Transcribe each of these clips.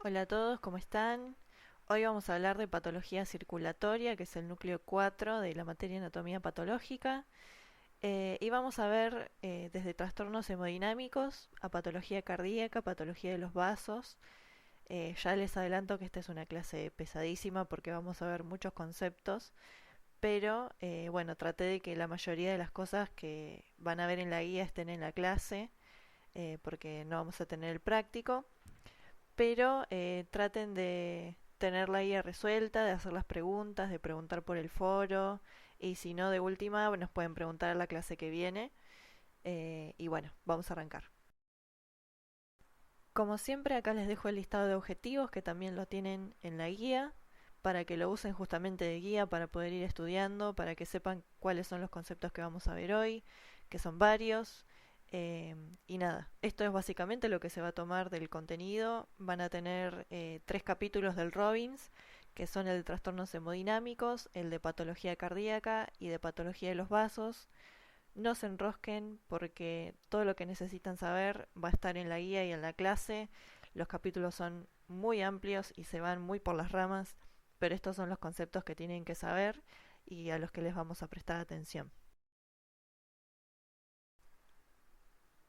Hola a todos, ¿cómo están? Hoy vamos a hablar de patología circulatoria, que es el núcleo 4 de la materia anatomía patológica, y vamos a ver desde trastornos hemodinámicos a patología cardíaca, patología de los vasos. Ya les adelanto que esta es una clase pesadísima porque vamos a ver muchos conceptos, pero bueno, traté de que la mayoría de las cosas que van a ver en la guía estén en la clase, porque no vamos a tener el práctico, pero traten de tener la guía resuelta, de hacer las preguntas, de preguntar por el foro, y si no, de última, nos pueden preguntar a la clase que viene. Y bueno, vamos a arrancar. Como siempre, acá les dejo el listado de objetivos que también lo tienen en la guía, para que lo usen justamente de guía para poder ir estudiando, para que sepan cuáles son los conceptos que vamos a ver hoy, que son varios. Y nada, esto es básicamente lo que se va a tomar del contenido. Van a tener 3 capítulos del Robbins, que son el de trastornos hemodinámicos, el de patología cardíaca y de patología de los vasos. No se enrosquen porque todo lo que necesitan saber va a estar en la guía y en la clase. Los capítulos son muy amplios y se van muy por las ramas, pero estos son los conceptos que tienen que saber y a los que les vamos a prestar atención.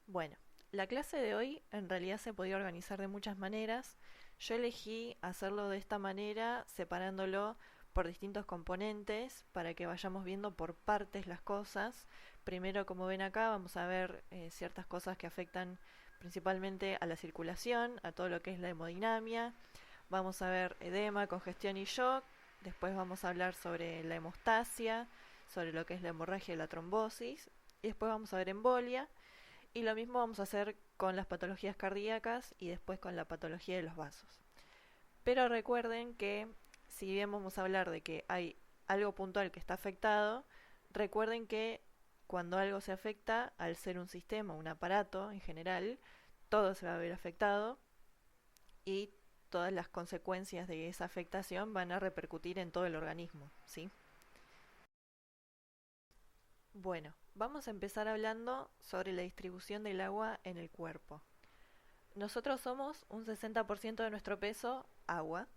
Bueno, la clase de hoy en realidad se podía organizar de muchas maneras. Yo elegí hacerlo de esta manera, separándolo por distintos componentes para que vayamos viendo por partes las cosas. Primero, como ven acá, vamos a ver ciertas cosas que afectan principalmente a la circulación, a todo lo que es la hemodinamia. Vamos a ver edema, congestión y shock. Después vamos a hablar sobre la hemostasia, sobre lo que es la hemorragia y la trombosis. Y después vamos a ver embolia. Y lo mismo vamos a hacer con las patologías cardíacas y después con la patología de los vasos. Pero recuerden que si bien vamos a hablar de que hay algo puntual que está afectado, recuerden que cuando algo se afecta, al ser un sistema, un aparato en general, todo se va a ver afectado y todas las consecuencias de esa afectación van a repercutir en todo el organismo, ¿sí? Bueno, vamos a empezar hablando sobre la distribución del agua en el cuerpo. Nosotros somos un 60% de nuestro peso agua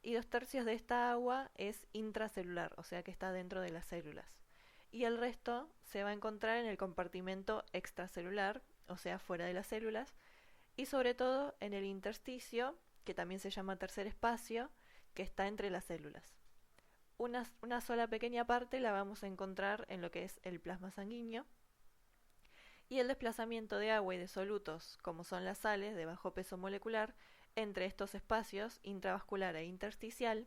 y 2 tercios de esta agua es intracelular, o sea que está dentro de las células. Y el resto se va a encontrar en el compartimento extracelular, o sea fuera de las células, y sobre todo en el intersticio, que también se llama tercer espacio, que está entre las células. Una sola pequeña parte la vamos a encontrar en lo que es el plasma sanguíneo, y el desplazamiento de agua y de solutos, como son las sales de bajo peso molecular, entre estos espacios intravascular e intersticial,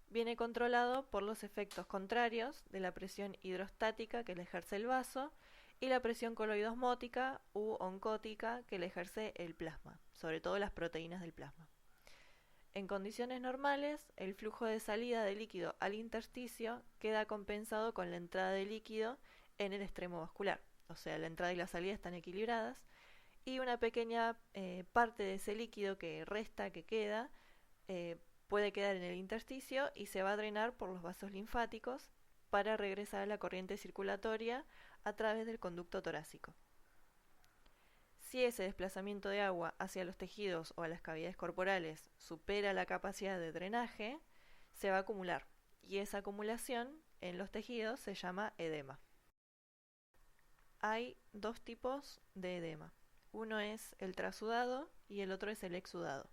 viene controlado por los efectos contrarios de la presión hidrostática que le ejerce el vaso y la presión coloidosmótica u oncótica que le ejerce el plasma, sobre todo las proteínas del plasma. En condiciones normales, el flujo de salida de líquido al intersticio queda compensado con la entrada de líquido en el extremo vascular, o sea, la entrada y la salida están equilibradas y una pequeña parte de ese líquido que resta, que queda, puede quedar en el intersticio y se va a drenar por los vasos linfáticos para regresar a la corriente circulatoria a través del conducto torácico. Si ese desplazamiento de agua hacia los tejidos o a las cavidades corporales supera la capacidad de drenaje, se va a acumular y esa acumulación en los tejidos se llama edema. Hay 2 tipos de edema. Uno es el trasudado y el otro es el exudado.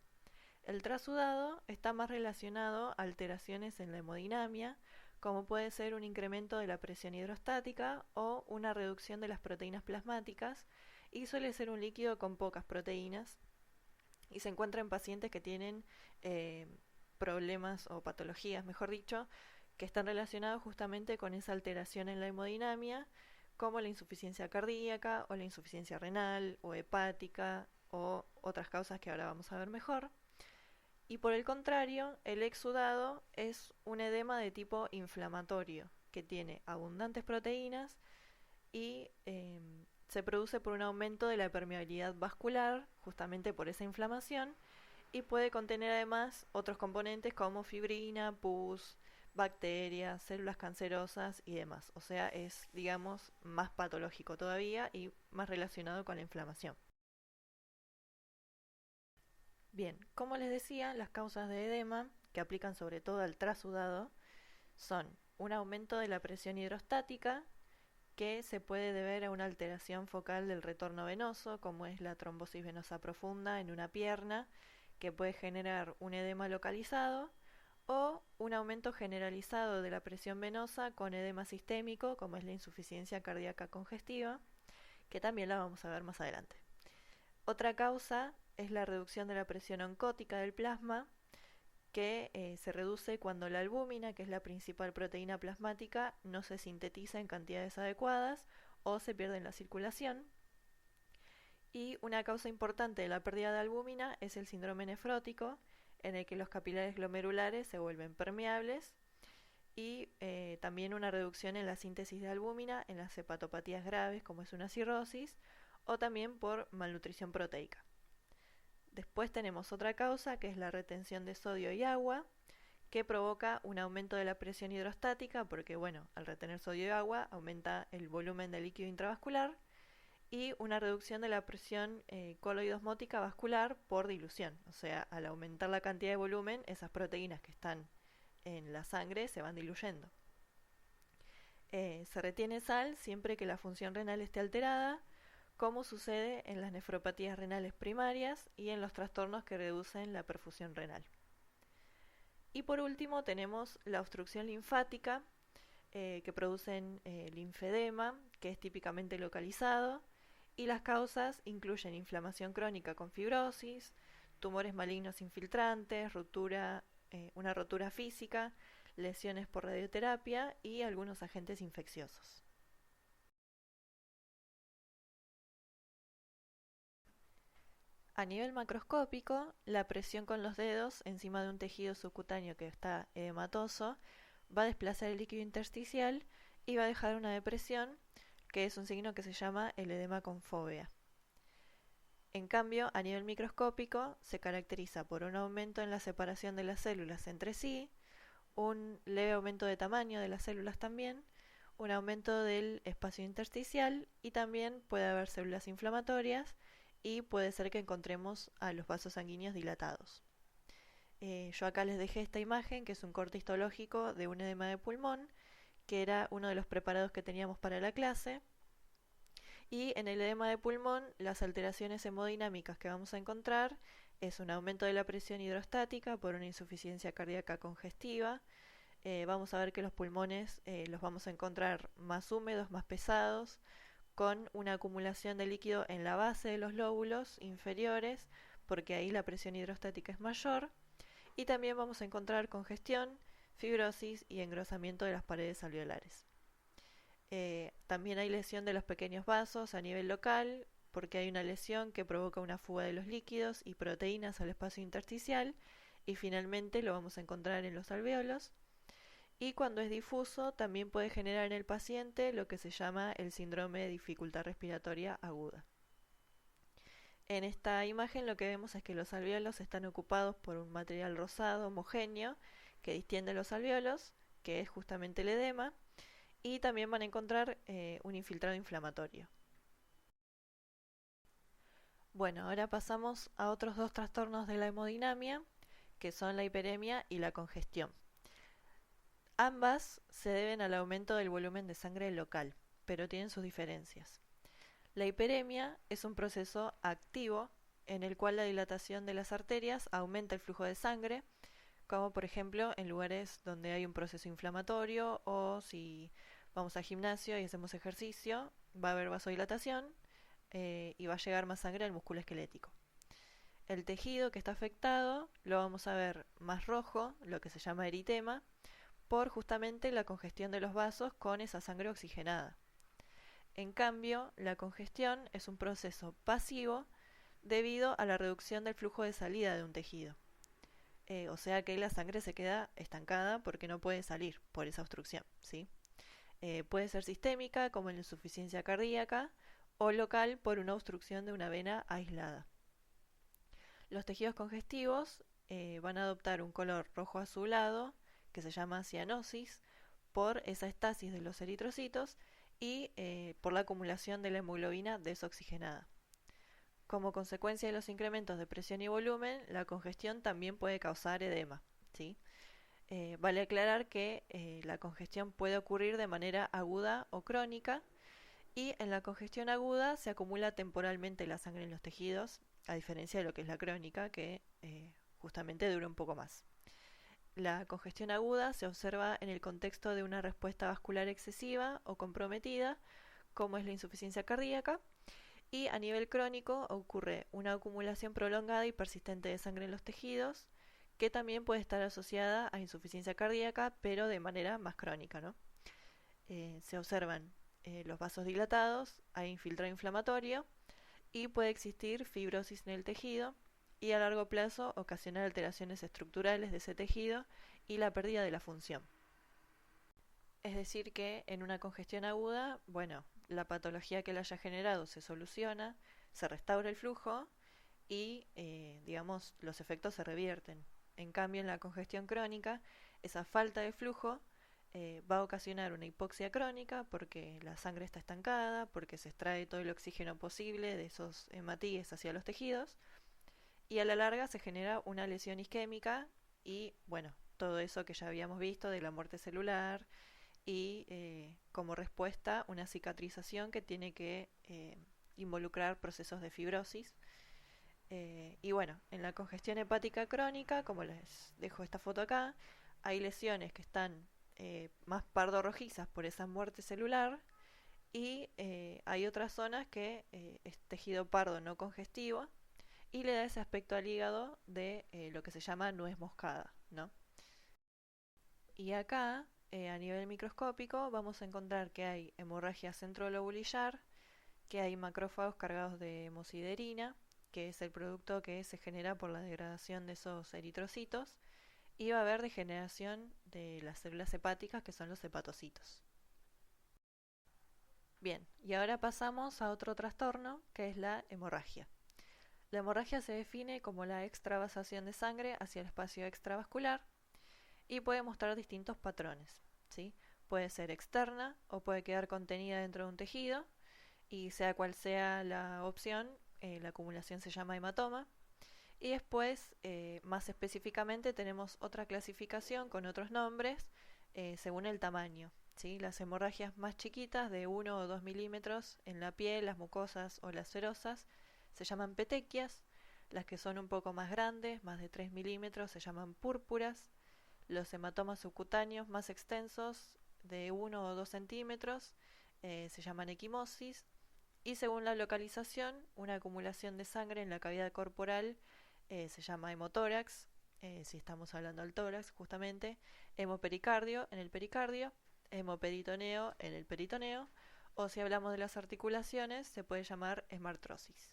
El trasudado está más relacionado a alteraciones en la hemodinamia, como puede ser un incremento de la presión hidrostática o una reducción de las proteínas plasmáticas, y suele ser un líquido con pocas proteínas y se encuentra en pacientes que tienen eh, problemas o patologías, mejor dicho, que están relacionados justamente con esa alteración en la hemodinamia, como la insuficiencia cardíaca o la insuficiencia renal o hepática o otras causas que ahora vamos a ver mejor. Y por el contrario, el exudado es un edema de tipo inflamatorio, que tiene abundantes proteínas y se produce por un aumento de la permeabilidad vascular, justamente por esa inflamación, y puede contener además otros componentes como fibrina, pus, bacterias, células cancerosas y demás. O sea, es, digamos, más patológico todavía y más relacionado con la inflamación. Bien, como les decía, las causas de edema, que aplican sobre todo al trasudado, son un aumento de la presión hidrostática, que se puede deber a una alteración focal del retorno venoso, como es la trombosis venosa profunda en una pierna, que puede generar un edema localizado, o un aumento generalizado de la presión venosa con edema sistémico, como es la insuficiencia cardíaca congestiva, que también la vamos a ver más adelante. Otra causa es la reducción de la presión oncótica del plasma, que se reduce cuando la albúmina, que es la principal proteína plasmática, no se sintetiza en cantidades adecuadas o se pierde en la circulación. Y una causa importante de la pérdida de albúmina es el síndrome nefrótico, en el que los capilares glomerulares se vuelven permeables, y también una reducción en la síntesis de albúmina en las hepatopatías graves, como es una cirrosis, o también por malnutrición proteica. Después tenemos otra causa, que es la retención de sodio y agua, que provoca un aumento de la presión hidrostática, porque bueno, al retener sodio y agua aumenta el volumen de líquido intravascular, y una reducción de la presión coloidosmótica vascular por dilución. O sea, al aumentar la cantidad de volumen, esas proteínas que están en la sangre se van diluyendo. Se retiene sal siempre que la función renal esté alterada, como sucede en las nefropatías renales primarias y en los trastornos que reducen la perfusión renal. Y por último tenemos la obstrucción linfática, que producen linfedema, que es típicamente localizado, y las causas incluyen inflamación crónica con fibrosis, tumores malignos infiltrantes, una rotura física, lesiones por radioterapia y algunos agentes infecciosos. A nivel macroscópico, la presión con los dedos encima de un tejido subcutáneo que está edematoso va a desplazar el líquido intersticial y va a dejar una depresión, que es un signo que se llama el edema con fóvea. En cambio, a nivel microscópico, se caracteriza por un aumento en la separación de las células entre sí, un leve aumento de tamaño de las células también, un aumento del espacio intersticial, y también puede haber células inflamatorias y puede ser que encontremos a los vasos sanguíneos dilatados. Yo acá les dejé esta imagen, que es un corte histológico de un edema de pulmón, que era uno de los preparados que teníamos para la clase. Y en el edema de pulmón, las alteraciones hemodinámicas que vamos a encontrar es un aumento de la presión hidrostática por una insuficiencia cardíaca congestiva. Vamos a ver que los pulmones los vamos a encontrar más húmedos, más pesados, con una acumulación de líquido en la base de los lóbulos inferiores, porque ahí la presión hidrostática es mayor. Y también vamos a encontrar congestión, fibrosis y engrosamiento de las paredes alveolares. También hay lesión de los pequeños vasos a nivel local, porque hay una lesión que provoca una fuga de los líquidos y proteínas al espacio intersticial, y finalmente lo vamos a encontrar en los alvéolos. Y cuando es difuso, también puede generar en el paciente lo que se llama el síndrome de dificultad respiratoria aguda. En esta imagen lo que vemos es que los alvéolos están ocupados por un material rosado homogéneo que distiende los alvéolos, que es justamente el edema, y también van a encontrar un infiltrado inflamatorio. Bueno, ahora pasamos a otros dos trastornos de la hemodinamia, que son la hiperemia y la congestión. Ambas se deben al aumento del volumen de sangre local, pero tienen sus diferencias. La hiperemia es un proceso activo en el cual la dilatación de las arterias aumenta el flujo de sangre, como por ejemplo en lugares donde hay un proceso inflamatorio, o si vamos al gimnasio y hacemos ejercicio, va a haber vasodilatación y va a llegar más sangre al músculo esquelético. El tejido que está afectado lo vamos a ver más rojo, lo que se llama eritema, por justamente la congestión de los vasos con esa sangre oxigenada. En cambio, la congestión es un proceso pasivo debido a la reducción del flujo de salida de un tejido. O sea que la sangre se queda estancada porque no puede salir por esa obstrucción, ¿sí? Puede ser sistémica, como en la insuficiencia cardíaca, o local por una obstrucción de una vena aislada. Los tejidos congestivos van a adoptar un color rojo azulado, que se llama cianosis, por esa estasis de los eritrocitos y por la acumulación de la hemoglobina desoxigenada. Como consecuencia de los incrementos de presión y volumen, la congestión también puede causar edema, ¿sí? Vale aclarar que la congestión puede ocurrir de manera aguda o crónica, y en la congestión aguda se acumula temporalmente la sangre en los tejidos, a diferencia de lo que es la crónica, que justamente dura un poco más. La congestión aguda se observa en el contexto de una respuesta vascular excesiva o comprometida, como es la insuficiencia cardíaca, y a nivel crónico ocurre una acumulación prolongada y persistente de sangre en los tejidos, que también puede estar asociada a insuficiencia cardíaca, pero de manera más crónica, ¿no? Se observan los vasos dilatados, hay infiltrado inflamatorio y puede existir fibrosis en el tejido, y a largo plazo ocasionar alteraciones estructurales de ese tejido y la pérdida de la función. Es decir que en una congestión aguda, bueno, la patología que la haya generado se soluciona, se restaura el flujo y, digamos, los efectos se revierten. En cambio, en la congestión crónica, esa falta de flujo va a ocasionar una hipoxia crónica porque la sangre está estancada, porque se extrae todo el oxígeno posible de esos hematíes hacia los tejidos, y a la larga se genera una lesión isquémica y, bueno, todo eso que ya habíamos visto de la muerte celular y como respuesta una cicatrización que tiene que involucrar procesos de fibrosis. Y bueno, en la congestión hepática crónica, como les dejo esta foto acá, hay lesiones que están más pardo rojizas por esa muerte celular, y hay otras zonas que es tejido pardo no congestivo y le da ese aspecto al hígado de lo que se llama nuez moscada, ¿no? Y acá, a nivel microscópico, vamos a encontrar que hay hemorragia centrolobulillar, que hay macrófagos cargados de hemosiderina, que es el producto que se genera por la degradación de esos eritrocitos, y va a haber degeneración de las células hepáticas, que son los hepatocitos. Bien, y ahora pasamos a otro trastorno, que es la hemorragia. La hemorragia se define como la extravasación de sangre hacia el espacio extravascular y puede mostrar distintos patrones, ¿sí? Puede ser externa o puede quedar contenida dentro de un tejido, y sea cual sea la opción, la acumulación se llama hematoma. Y después, más específicamente, tenemos otra clasificación con otros nombres según el tamaño, ¿sí? Las hemorragias más chiquitas, de 1 o 2 milímetros en la piel, las mucosas o las serosas, se llaman petequias. Las que son un poco más grandes, más de 3 milímetros, se llaman púrpuras. Los hematomas subcutáneos más extensos, de 1 o 2 centímetros, se llaman equimosis. Y según la localización, una acumulación de sangre en la cavidad corporal se llama hemotórax, si estamos hablando del tórax justamente, hemopericardio en el pericardio, hemoperitoneo en el peritoneo, o si hablamos de las articulaciones, se puede llamar hemartrosis.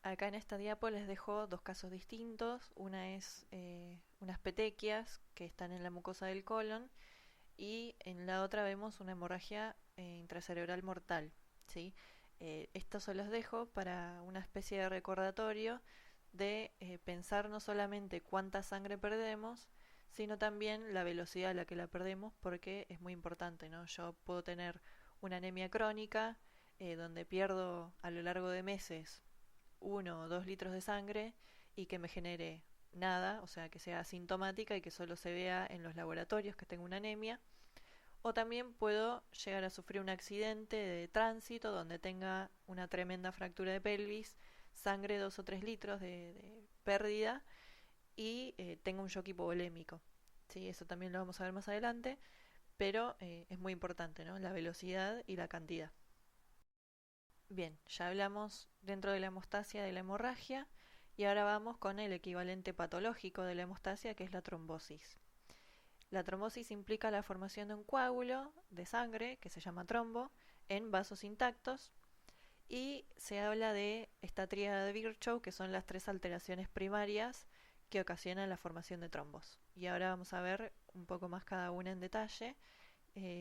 Acá en esta diapo les dejo dos casos distintos. Una es unas petequias que están en la mucosa del colon, y en la otra vemos una hemorragia intracerebral mortal, ¿sí? Estos se los dejo para una especie de recordatorio de pensar no solamente cuánta sangre perdemos, sino también la velocidad a la que la perdemos, porque es muy importante, ¿no? Yo puedo tener una anemia crónica donde pierdo a lo largo de meses 1 o 2 litros de sangre y que me genere nada, o sea, que sea asintomática y que solo se vea en los laboratorios que tengo una anemia. O también puedo llegar a sufrir un accidente de tránsito donde tenga una tremenda fractura de pelvis, sangre 2 o 3 litros de pérdida, y tenga un shock hipovolémico. ¿Sí? Eso también lo vamos a ver más adelante, pero es muy importante, ¿no? La velocidad y la cantidad. Bien, ya hablamos dentro de la hemostasia de la hemorragia, y ahora vamos con el equivalente patológico de la hemostasia, que es la trombosis. La trombosis implica la formación de un coágulo de sangre, que se llama trombo, en vasos intactos, y se habla de esta tríada de Virchow, que son las tres alteraciones primarias que ocasionan la formación de trombos. Y ahora vamos a ver un poco más cada una en detalle.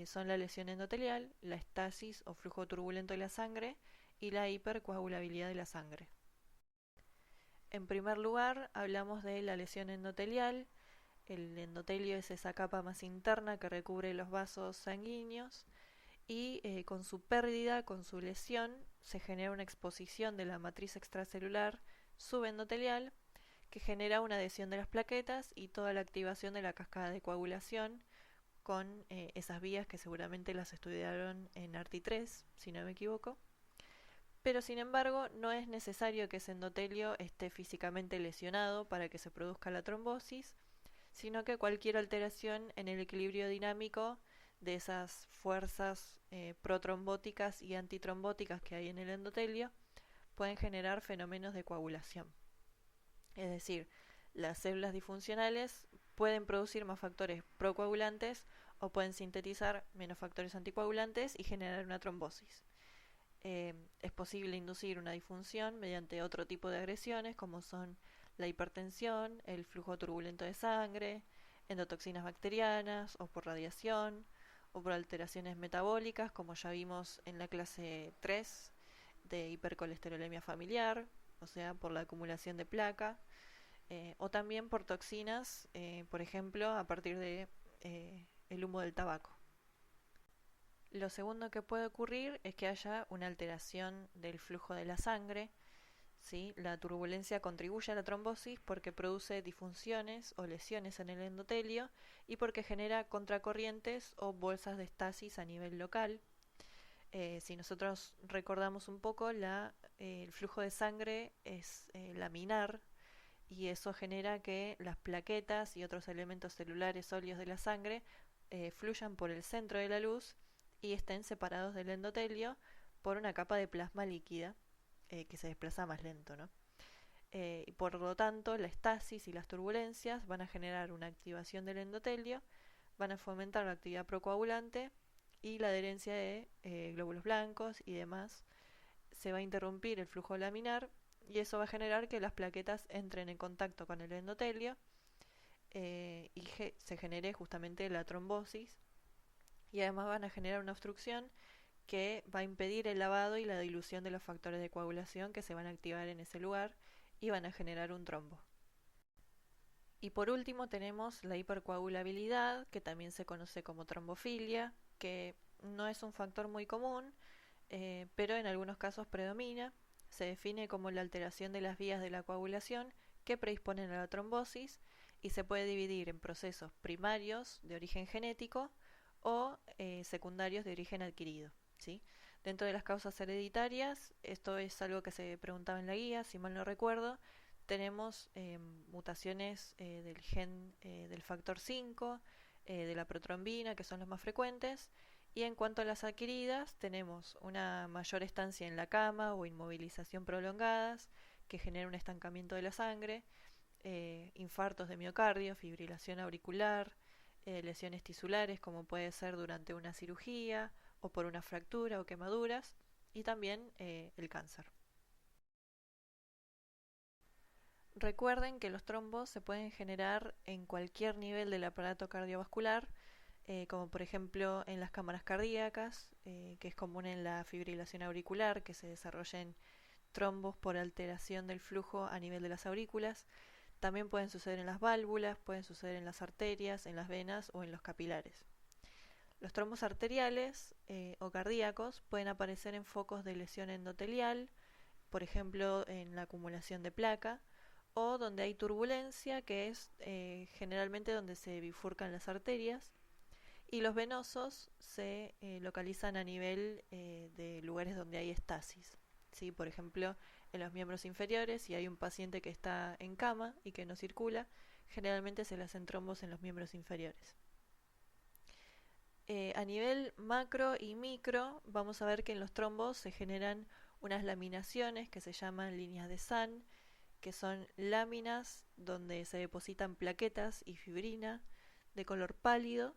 Son la lesión endotelial, la estasis o flujo turbulento de la sangre y la hipercoagulabilidad de la sangre. En primer lugar, hablamos de la lesión endotelial. El endotelio es esa capa más interna que recubre los vasos sanguíneos, y con su pérdida, con su lesión, se genera una exposición de la matriz extracelular subendotelial que genera una adhesión de las plaquetas y toda la activación de la cascada de coagulación con esas vías que seguramente las estudiaron en ARTI3, si no me equivoco. Pero sin embargo, no es necesario que ese endotelio esté físicamente lesionado para que se produzca la trombosis, sino que cualquier alteración en el equilibrio dinámico de esas fuerzas protrombóticas y antitrombóticas que hay en el endotelio pueden generar fenómenos de coagulación. Es decir, las células disfuncionales pueden producir más factores procoagulantes o pueden sintetizar menos factores anticoagulantes y generar una trombosis. Es posible inducir una disfunción mediante otro tipo de agresiones como son la hipertensión, el flujo turbulento de sangre, endotoxinas bacterianas o por radiación o por alteraciones metabólicas como ya vimos en la clase 3 de hipercolesterolemia familiar, o sea, por la acumulación de placa, o también por toxinas, por ejemplo, a partir de el humo del tabaco. Lo segundo que puede ocurrir es que haya una alteración del flujo de la sangre. ¿Sí? La turbulencia contribuye a la trombosis porque produce disfunciones o lesiones en el endotelio y porque genera contracorrientes o bolsas de estasis a nivel local. Si nosotros recordamos un poco, el flujo de sangre es laminar y eso genera que las plaquetas y otros elementos celulares sólidos de la sangre fluyan por el centro de la luz y estén separados del endotelio por una capa de plasma líquida que se desplaza más lento, ¿no? Y por lo tanto, la estasis y las turbulencias van a generar una activación del endotelio, van a fomentar la actividad procoagulante y la adherencia de glóbulos blancos y demás. Se va a interrumpir el flujo laminar y eso va a generar que las plaquetas entren en contacto con el endotelio y se genere justamente la trombosis y además van a generar una obstrucción que va a impedir el lavado y la dilución de los factores de coagulación que se van a activar en ese lugar y van a generar un trombo. Y por último tenemos la hipercoagulabilidad, que también se conoce como trombofilia, que no es un factor muy común, pero en algunos casos predomina. Se define como la alteración de las vías de la coagulación que predisponen a la trombosis y se puede dividir en procesos primarios de origen genético o secundarios de origen adquirido. ¿Sí? Dentro de las causas hereditarias, esto es algo que se preguntaba en la guía, si mal no recuerdo, tenemos mutaciones del gen del factor 5, de la protrombina, que son los más frecuentes, y en cuanto a las adquiridas, tenemos una mayor estancia en la cama o inmovilización prolongadas, que genera un estancamiento de la sangre, infartos de miocardio, fibrilación auricular, lesiones tisulares, como puede ser durante una cirugía o por una fractura o quemaduras, y también el cáncer. Recuerden que los trombos se pueden generar en cualquier nivel del aparato cardiovascular, como por ejemplo en las cámaras cardíacas, que es común en la fibrilación auricular, que se desarrollen trombos por alteración del flujo a nivel de las aurículas. También pueden suceder en las válvulas, pueden suceder en las arterias, en las venas o en los capilares. Los trombos arteriales o cardíacos pueden aparecer en focos de lesión endotelial, por ejemplo en la acumulación de placa, o donde hay turbulencia, que es generalmente donde se bifurcan las arterias, y los venosos se localizan a nivel de lugares donde hay estasis. ¿Sí? Por ejemplo, en los miembros inferiores, si hay un paciente que está en cama y que no circula, generalmente se le hacen trombos en los miembros inferiores. A nivel macro y micro, vamos a ver que en los trombos se generan unas laminaciones que se llaman líneas de Sahn, que son láminas donde se depositan plaquetas y fibrina de color pálido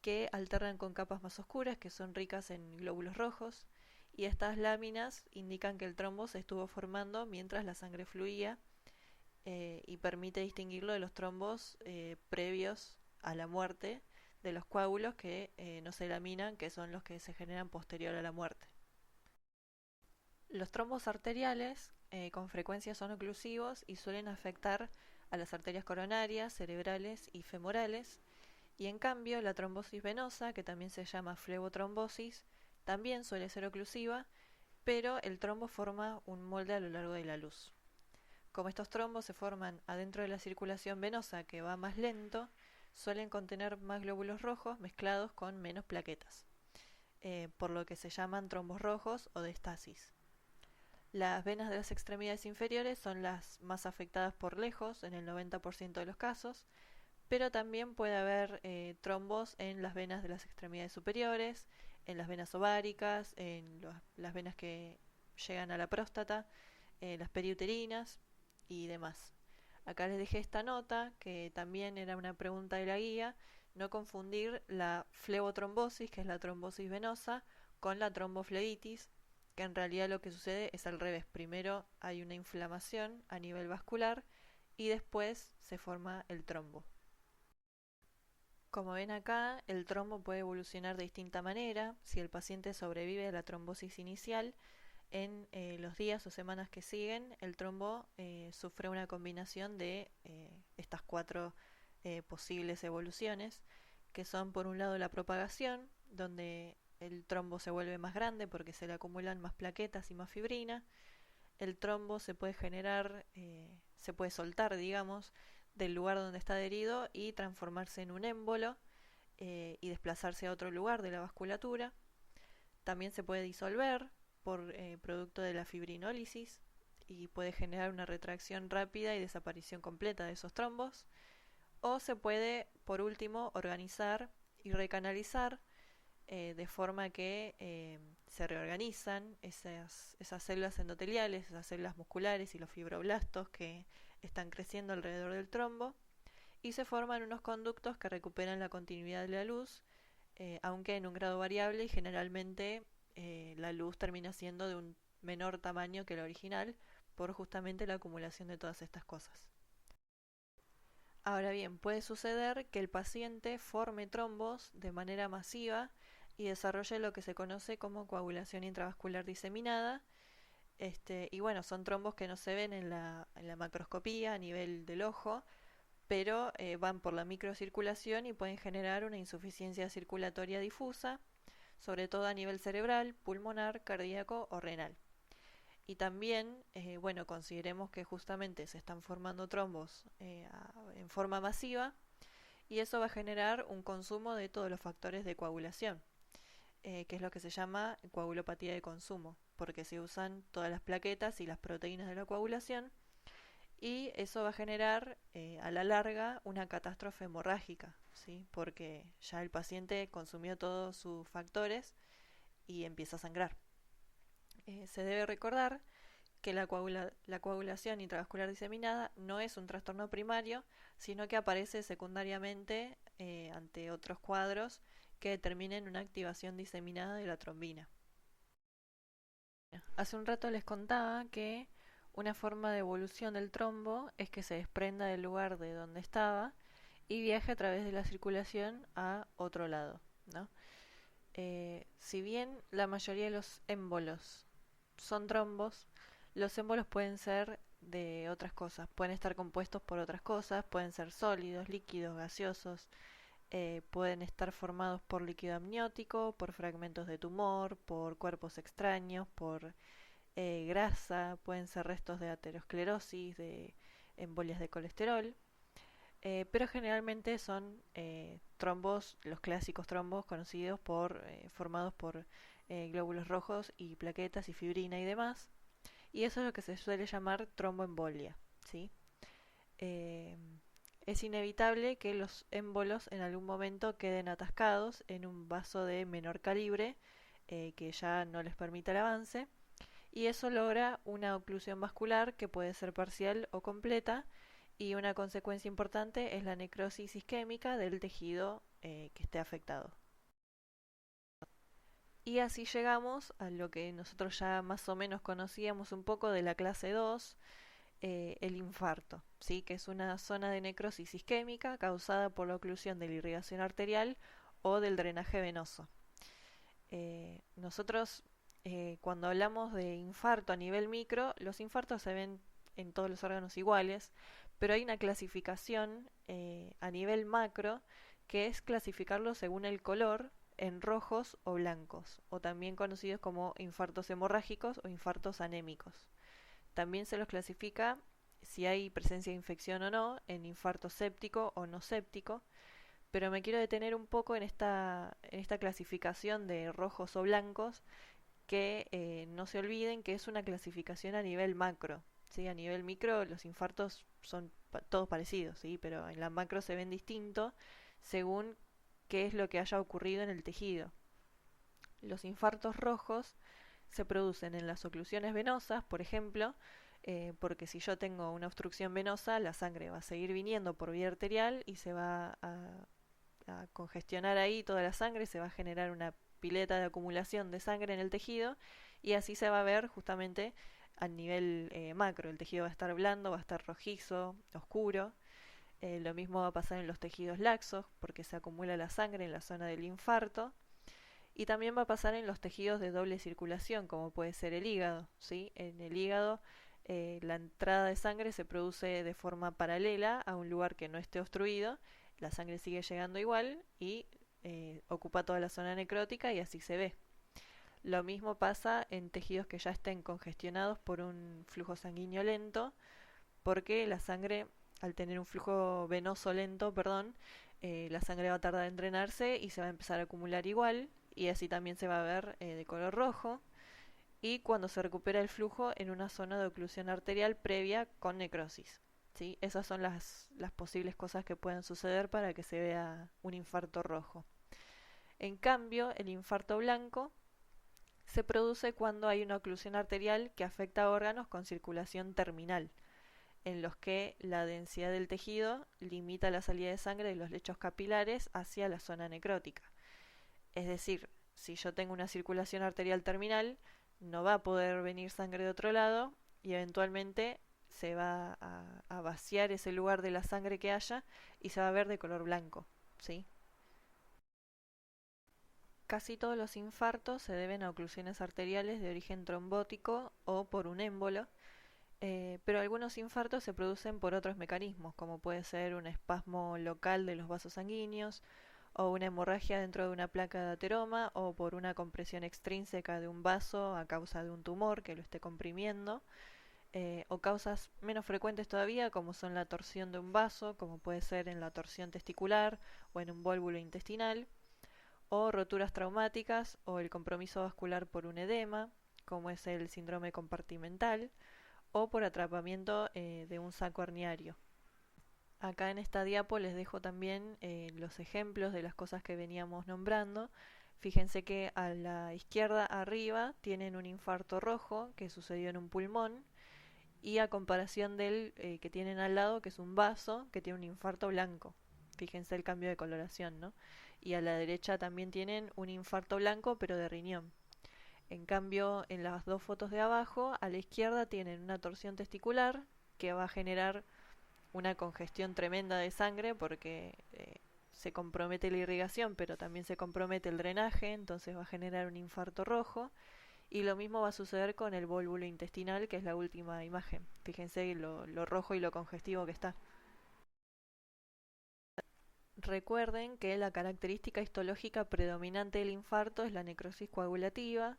que alternan con capas más oscuras que son ricas en glóbulos rojos, y estas láminas indican que el trombo se estuvo formando mientras la sangre fluía y permite distinguirlo de los trombos previos a la muerte de los coágulos que no se laminan, que son los que se generan posterior a la muerte. Los trombos arteriales con frecuencia son oclusivos y suelen afectar a las arterias coronarias, cerebrales y femorales, Y en cambio, la trombosis venosa, que también se llama flebotrombosis, también suele ser oclusiva, pero el trombo forma un molde a lo largo de la luz. Como estos trombos se forman adentro de la circulación venosa, que va más lento, suelen contener más glóbulos rojos mezclados con menos plaquetas, por lo que se llaman trombos rojos o de estasis. Las venas de las extremidades inferiores son las más afectadas por lejos, en el 90% de los casos, pero también puede haber trombos en las venas de las extremidades superiores, en las venas ováricas, en las venas que llegan a la próstata, las periuterinas y demás. Acá les dejé esta nota, que también era una pregunta de la guía: no confundir la flebotrombosis, que es la trombosis venosa, con la tromboflebitis, que en realidad lo que sucede es al revés. Primero hay una inflamación a nivel vascular y después se forma el trombo. Como ven acá, el trombo puede evolucionar de distinta manera. Si el paciente sobrevive a la trombosis inicial, en los días o semanas que siguen, el trombo sufre una combinación de estas cuatro posibles evoluciones, que son por un lado la propagación, donde el trombo se vuelve más grande porque se le acumulan más plaquetas y más fibrina. El trombo se puede generar, se puede soltar, digamos, del lugar donde está adherido y transformarse en un émbolo y desplazarse a otro lugar de la vasculatura. También se puede disolver por producto de la fibrinólisis y puede generar una retracción rápida y desaparición completa de esos trombos. O se puede, por último, organizar y recanalizar de forma que se reorganizan esas células endoteliales, esas células musculares y los fibroblastos que están creciendo alrededor del trombo, y se forman unos conductos que recuperan la continuidad de la luz, aunque en un grado variable, y generalmente la luz termina siendo de un menor tamaño que la original por justamente la acumulación de todas estas cosas. Ahora bien, puede suceder que el paciente forme trombos de manera masiva y desarrolle lo que se conoce como coagulación intravascular diseminada. Y bueno, son trombos que no se ven en la macroscopía a nivel del ojo, pero van por la microcirculación y pueden generar una insuficiencia circulatoria difusa, sobre todo a nivel cerebral, pulmonar, cardíaco o renal. Y también, bueno, consideremos que justamente se están formando trombos en forma masiva, y eso va a generar un consumo de todos los factores de coagulación, que es lo que se llama coagulopatía de consumo, porque se usan todas las plaquetas y las proteínas de la coagulación, y eso va a generar a la larga una catástrofe hemorrágica, ¿sí? Porque ya el paciente consumió todos sus factores y empieza a sangrar. Se debe recordar que la coagulación intravascular diseminada no es un trastorno primario, sino que aparece secundariamente ante otros cuadros que determinen una activación diseminada de la trombina. Hace un rato les contaba que una forma de evolución del trombo es que se desprenda del lugar de donde estaba y viaje a través de la circulación a otro lado, ¿no? Si bien la mayoría de los émbolos son trombos, los émbolos pueden ser de otras cosas, pueden estar compuestos por otras cosas, pueden ser sólidos, líquidos, gaseosos, pueden estar formados por líquido amniótico, por fragmentos de tumor, por cuerpos extraños, por grasa, pueden ser restos de aterosclerosis, de embolias de colesterol, pero generalmente son trombos, los clásicos trombos conocidos formados por glóbulos rojos y plaquetas y fibrina y demás, y eso es lo que se suele llamar tromboembolia, ¿sí? Eh, es inevitable que los émbolos en algún momento queden atascados en un vaso de menor calibre que ya no les permite el avance, y eso logra una oclusión vascular que puede ser parcial o completa, y una consecuencia importante es la necrosis isquémica del tejido que esté afectado. Y así llegamos a lo que nosotros ya más o menos conocíamos un poco de la clase 2, el infarto, ¿sí? Que es una zona de necrosis isquémica causada por la oclusión de la irrigación arterial o del drenaje venoso. Nosotros cuando hablamos de infarto a nivel micro, los infartos se ven en todos los órganos iguales, pero hay una clasificación a nivel macro que es clasificarlo según el color en rojos o blancos, o también conocidos como infartos hemorrágicos o infartos anémicos. También se los clasifica si hay presencia de infección o no, en infarto séptico o no séptico, pero me quiero detener un poco en esta clasificación de rojos o blancos, que no se olviden que es una clasificación a nivel macro. ¿Sí? A nivel micro los infartos son todos parecidos, ¿sí? Pero en la macro se ven distintos según qué es lo que haya ocurrido en el tejido. Los infartos rojos se producen en las oclusiones venosas, por ejemplo, porque si yo tengo una obstrucción venosa, la sangre va a seguir viniendo por vía arterial y se va a congestionar ahí toda la sangre, se va a generar una pileta de acumulación de sangre en el tejido y así se va a ver justamente a nivel macro. El tejido va a estar blando, va a estar rojizo, oscuro. Lo mismo va a pasar en los tejidos laxos porque se acumula la sangre en la zona del infarto. Y también va a pasar en los tejidos de doble circulación, como puede ser el hígado. ¿Sí? En el hígado la entrada de sangre se produce de forma paralela a un lugar que no esté obstruido, la sangre sigue llegando igual y ocupa toda la zona necrótica y así se ve. Lo mismo pasa en tejidos que ya estén congestionados por un flujo sanguíneo lento, porque la sangre, al tener un flujo venoso lento, la sangre va a tardar en drenarse y se va a empezar a acumular igual, y así también se va a ver de color rojo, y cuando se recupera el flujo en una zona de oclusión arterial previa con necrosis. ¿Sí? Esas son las posibles cosas que pueden suceder para que se vea un infarto rojo. En cambio, el infarto blanco se produce cuando hay una oclusión arterial que afecta a órganos con circulación terminal, en los que la densidad del tejido limita la salida de sangre de los lechos capilares hacia la zona necrótica. Es decir, si yo tengo una circulación arterial terminal, no va a poder venir sangre de otro lado y eventualmente se va a vaciar ese lugar de la sangre que haya y se va a ver de color blanco. ¿Sí? Casi todos los infartos se deben a oclusiones arteriales de origen trombótico o por un émbolo, pero algunos infartos se producen por otros mecanismos, como puede ser un espasmo local de los vasos sanguíneos, o una hemorragia dentro de una placa de ateroma, o por una compresión extrínseca de un vaso a causa de un tumor que lo esté comprimiendo, o causas menos frecuentes todavía, como son la torsión de un vaso, como puede ser en la torsión testicular o en un vólvulo intestinal, o roturas traumáticas o el compromiso vascular por un edema, como es el síndrome compartimental, o por atrapamiento de un saco herniario. Acá en esta diapo les dejo también los ejemplos de las cosas que veníamos nombrando. Fíjense que a la izquierda arriba tienen un infarto rojo que sucedió en un pulmón, y a comparación del que tienen al lado, que es un vaso, que tiene un infarto blanco. Fíjense el cambio de coloración, ¿no? Y a la derecha también tienen un infarto blanco, pero de riñón. En cambio, en las dos fotos de abajo, a la izquierda tienen una torsión testicular que va a generar una congestión tremenda de sangre porque se compromete la irrigación, pero también se compromete el drenaje, entonces va a generar un infarto rojo. Y lo mismo va a suceder con el vólvulo intestinal, que es la última imagen. Fíjense lo rojo y lo congestivo que está. Recuerden que la característica histológica predominante del infarto es la necrosis coagulativa,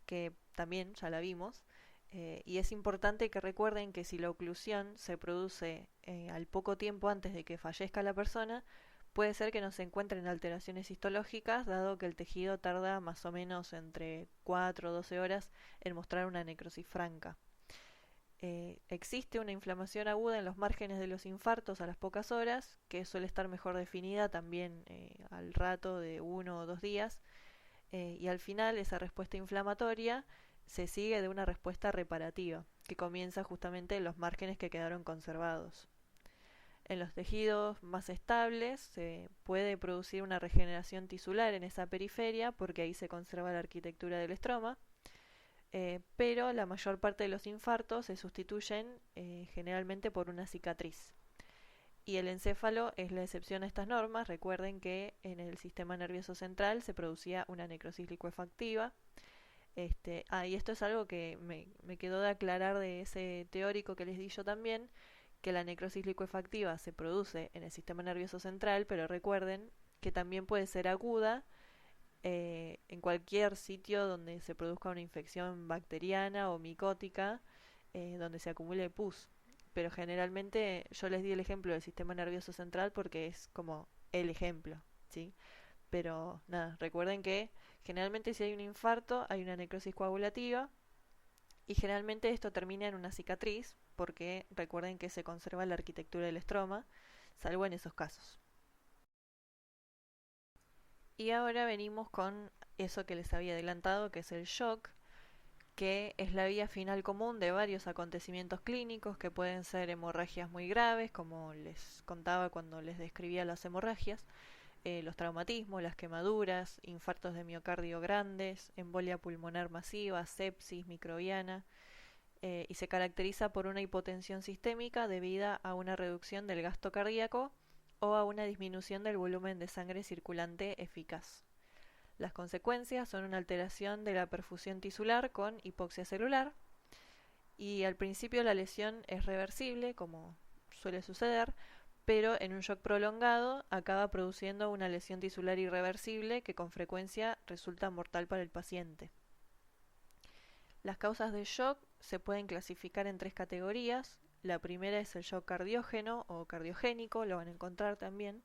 que también ya la vimos, y es importante que recuerden que si la oclusión se produce al poco tiempo antes de que fallezca la persona, puede ser que no se encuentren alteraciones histológicas, dado que el tejido tarda más o menos entre 4 o 12 horas en mostrar una necrosis franca. Existe una inflamación aguda en los márgenes de los infartos a las pocas horas, que suele estar mejor definida también al rato de 1 o 2 días, y al final esa respuesta inflamatoria se sigue de una respuesta reparativa, que comienza justamente en los márgenes que quedaron conservados. En los tejidos más estables se puede producir una regeneración tisular en esa periferia porque ahí se conserva la arquitectura del estroma, pero la mayor parte de los infartos se sustituyen generalmente por una cicatriz. Y el encéfalo es la excepción a estas normas. Recuerden que en el sistema nervioso central se producía una necrosis licuefactiva. Y esto es algo que me quedó de aclarar de ese teórico que les di yo también, que la necrosis licuefactiva se produce en el sistema nervioso central, pero recuerden que también puede ser aguda en cualquier sitio donde se produzca una infección bacteriana o micótica, donde se acumule pus. Pero generalmente yo les di el ejemplo del sistema nervioso central porque es como el ejemplo, ¿sí? Pero nada, recuerden que generalmente si hay un infarto hay una necrosis coagulativa y generalmente esto termina en una cicatriz porque recuerden que se conserva la arquitectura del estroma, salvo en esos casos. Y ahora venimos con eso que les había adelantado, que es el shock, que es la vía final común de varios acontecimientos clínicos que pueden ser hemorragias muy graves, como les contaba cuando les describía las hemorragias, los traumatismos, las quemaduras, infartos de miocardio grandes, embolia pulmonar masiva, sepsis microbiana, y se caracteriza por una hipotensión sistémica debida a una reducción del gasto cardíaco o a una disminución del volumen de sangre circulante eficaz. Las consecuencias son una alteración de la perfusión tisular con hipoxia celular y al principio la lesión es reversible, como suele suceder, pero en un shock prolongado acaba produciendo una lesión tisular irreversible que con frecuencia resulta mortal para el paciente. Las causas de shock se pueden clasificar en tres categorías. La primera es el shock cardiógeno o cardiogénico, lo van a encontrar también,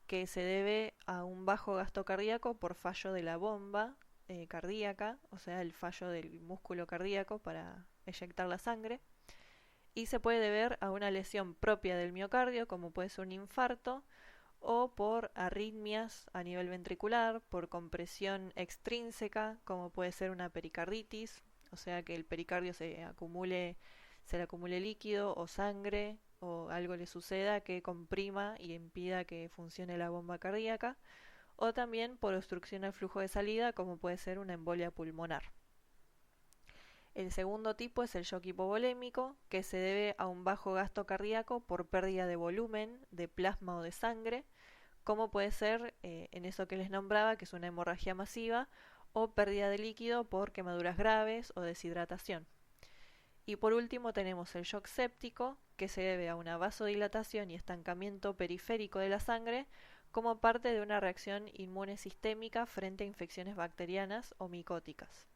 que se debe a un bajo gasto cardíaco por fallo de la bomba cardíaca, o sea, el fallo del músculo cardíaco para eyectar la sangre. Y se puede deber a una lesión propia del miocardio, como puede ser un infarto, o por arritmias a nivel ventricular, por compresión extrínseca, como puede ser una pericarditis, o sea que el pericardio se le acumule líquido o sangre o algo le suceda que comprima y impida que funcione la bomba cardíaca, o también por obstrucción al flujo de salida, como puede ser una embolia pulmonar. El segundo tipo es el shock hipovolémico, que se debe a un bajo gasto cardíaco por pérdida de volumen, de plasma o de sangre, como puede ser en eso que les nombraba, que es una hemorragia masiva, o pérdida de líquido por quemaduras graves o deshidratación. Y por último tenemos el shock séptico, que se debe a una vasodilatación y estancamiento periférico de la sangre como parte de una reacción inmune sistémica frente a infecciones bacterianas o micóticas.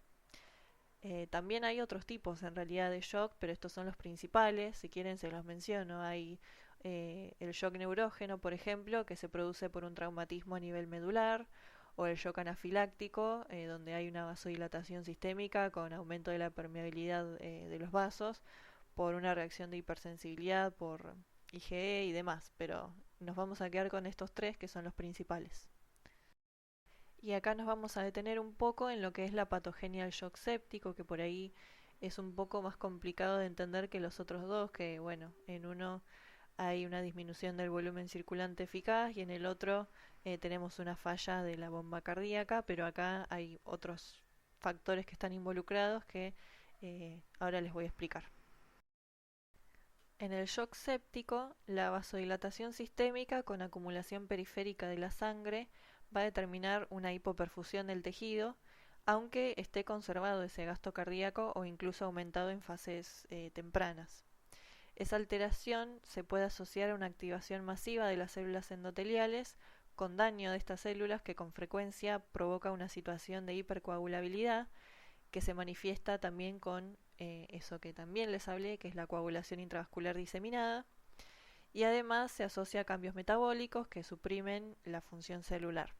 También hay otros tipos en realidad de shock, pero estos son los principales. Si quieren se los menciono. Hay el shock neurógeno, por ejemplo, que se produce por un traumatismo a nivel medular, o el shock anafiláctico, donde hay una vasodilatación sistémica con aumento de la permeabilidad de los vasos por una reacción de hipersensibilidad, por IgE y demás. Pero nos vamos a quedar con estos tres que son los principales. Y acá nos vamos a detener un poco en lo que es la patogenia del shock séptico, que por ahí es un poco más complicado de entender que los otros dos, que bueno, en uno hay una disminución del volumen circulante eficaz y en el otro tenemos una falla de la bomba cardíaca, pero acá hay otros factores que están involucrados que ahora les voy a explicar. En el shock séptico, la vasodilatación sistémica con acumulación periférica de la sangre va a determinar una hipoperfusión del tejido, aunque esté conservado ese gasto cardíaco o incluso aumentado en fases tempranas. Esa alteración se puede asociar a una activación masiva de las células endoteliales con daño de estas células que con frecuencia provoca una situación de hipercoagulabilidad que se manifiesta también con eso que también les hablé, que es la coagulación intravascular diseminada, y además se asocia a cambios metabólicos que suprimen la función celular.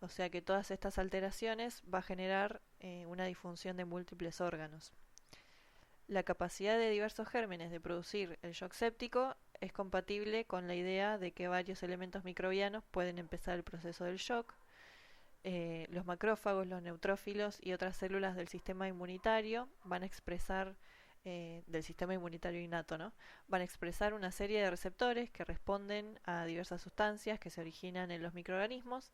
O sea que todas estas alteraciones va a generar una disfunción de múltiples órganos. La capacidad de diversos gérmenes de producir el shock séptico es compatible con la idea de que varios elementos microbianos pueden empezar el proceso del shock. Los macrófagos, los neutrófilos y otras células del sistema inmunitario van a expresar, del sistema inmunitario innato, ¿no? Van a expresar una serie de receptores que responden a diversas sustancias que se originan en los microorganismos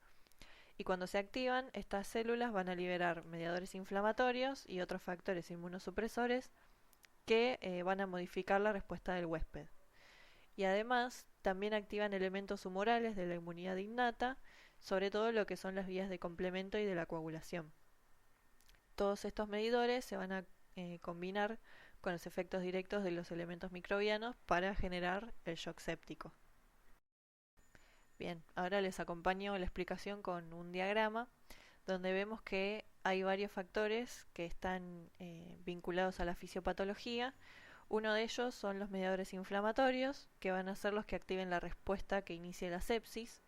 y cuando se activan, estas células van a liberar mediadores inflamatorios y otros factores inmunosupresores que van a modificar la respuesta del huésped. Y además también activan elementos humorales de la inmunidad innata, sobre todo lo que son las vías de complemento y de la coagulación. Todos estos medidores se van a combinar con los efectos directos de los elementos microbianos para generar el shock séptico. Bien, ahora les acompaño la explicación con un diagrama donde vemos que hay varios factores que están vinculados a la fisiopatología. Uno de ellos son los mediadores inflamatorios, que van a ser los que activen la respuesta que inicie la sepsis,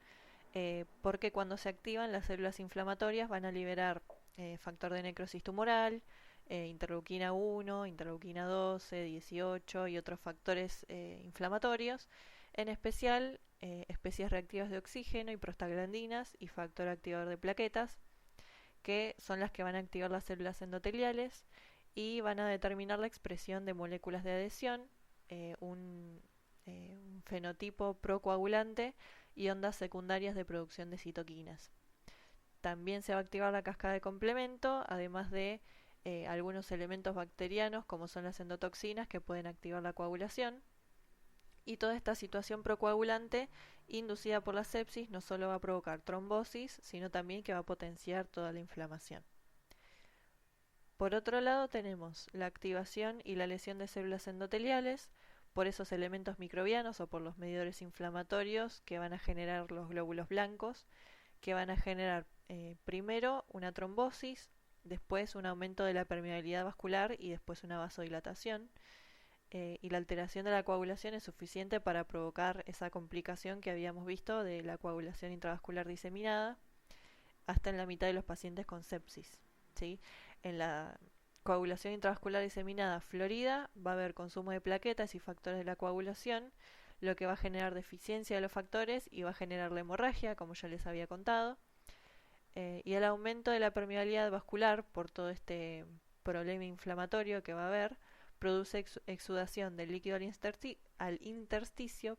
porque cuando se activan las células inflamatorias van a liberar factor de necrosis tumoral, interleuquina 1, interleuquina 12, 18 y otros factores inflamatorios, en especial especies reactivas de oxígeno y prostaglandinas y factor activador de plaquetas, que son las que van a activar las células endoteliales y van a determinar la expresión de moléculas de adhesión, un fenotipo procoagulante y ondas secundarias de producción de citoquinas. También se va a activar la cascada de complemento, además de algunos elementos bacterianos como son las endotoxinas que pueden activar la coagulación. Y toda esta situación procoagulante inducida por la sepsis no solo va a provocar trombosis, sino también que va a potenciar toda la inflamación. Por otro lado tenemos la activación y la lesión de células endoteliales por esos elementos microbianos o por los mediadores inflamatorios que van a generar los glóbulos blancos, que van a generar primero una trombosis, después un aumento de la permeabilidad vascular y después una vasodilatación. Y la alteración de la coagulación es suficiente para provocar esa complicación que habíamos visto de la coagulación intravascular diseminada hasta en la mitad de los pacientes con sepsis, ¿sí? En la coagulación intravascular diseminada florida va a haber consumo de plaquetas y factores de la coagulación, lo que va a generar deficiencia de los factores y va a generar la hemorragia, como ya les había contado. Y el aumento de la permeabilidad vascular por todo este problema inflamatorio que va a haber produce exudación del líquido al intersticio,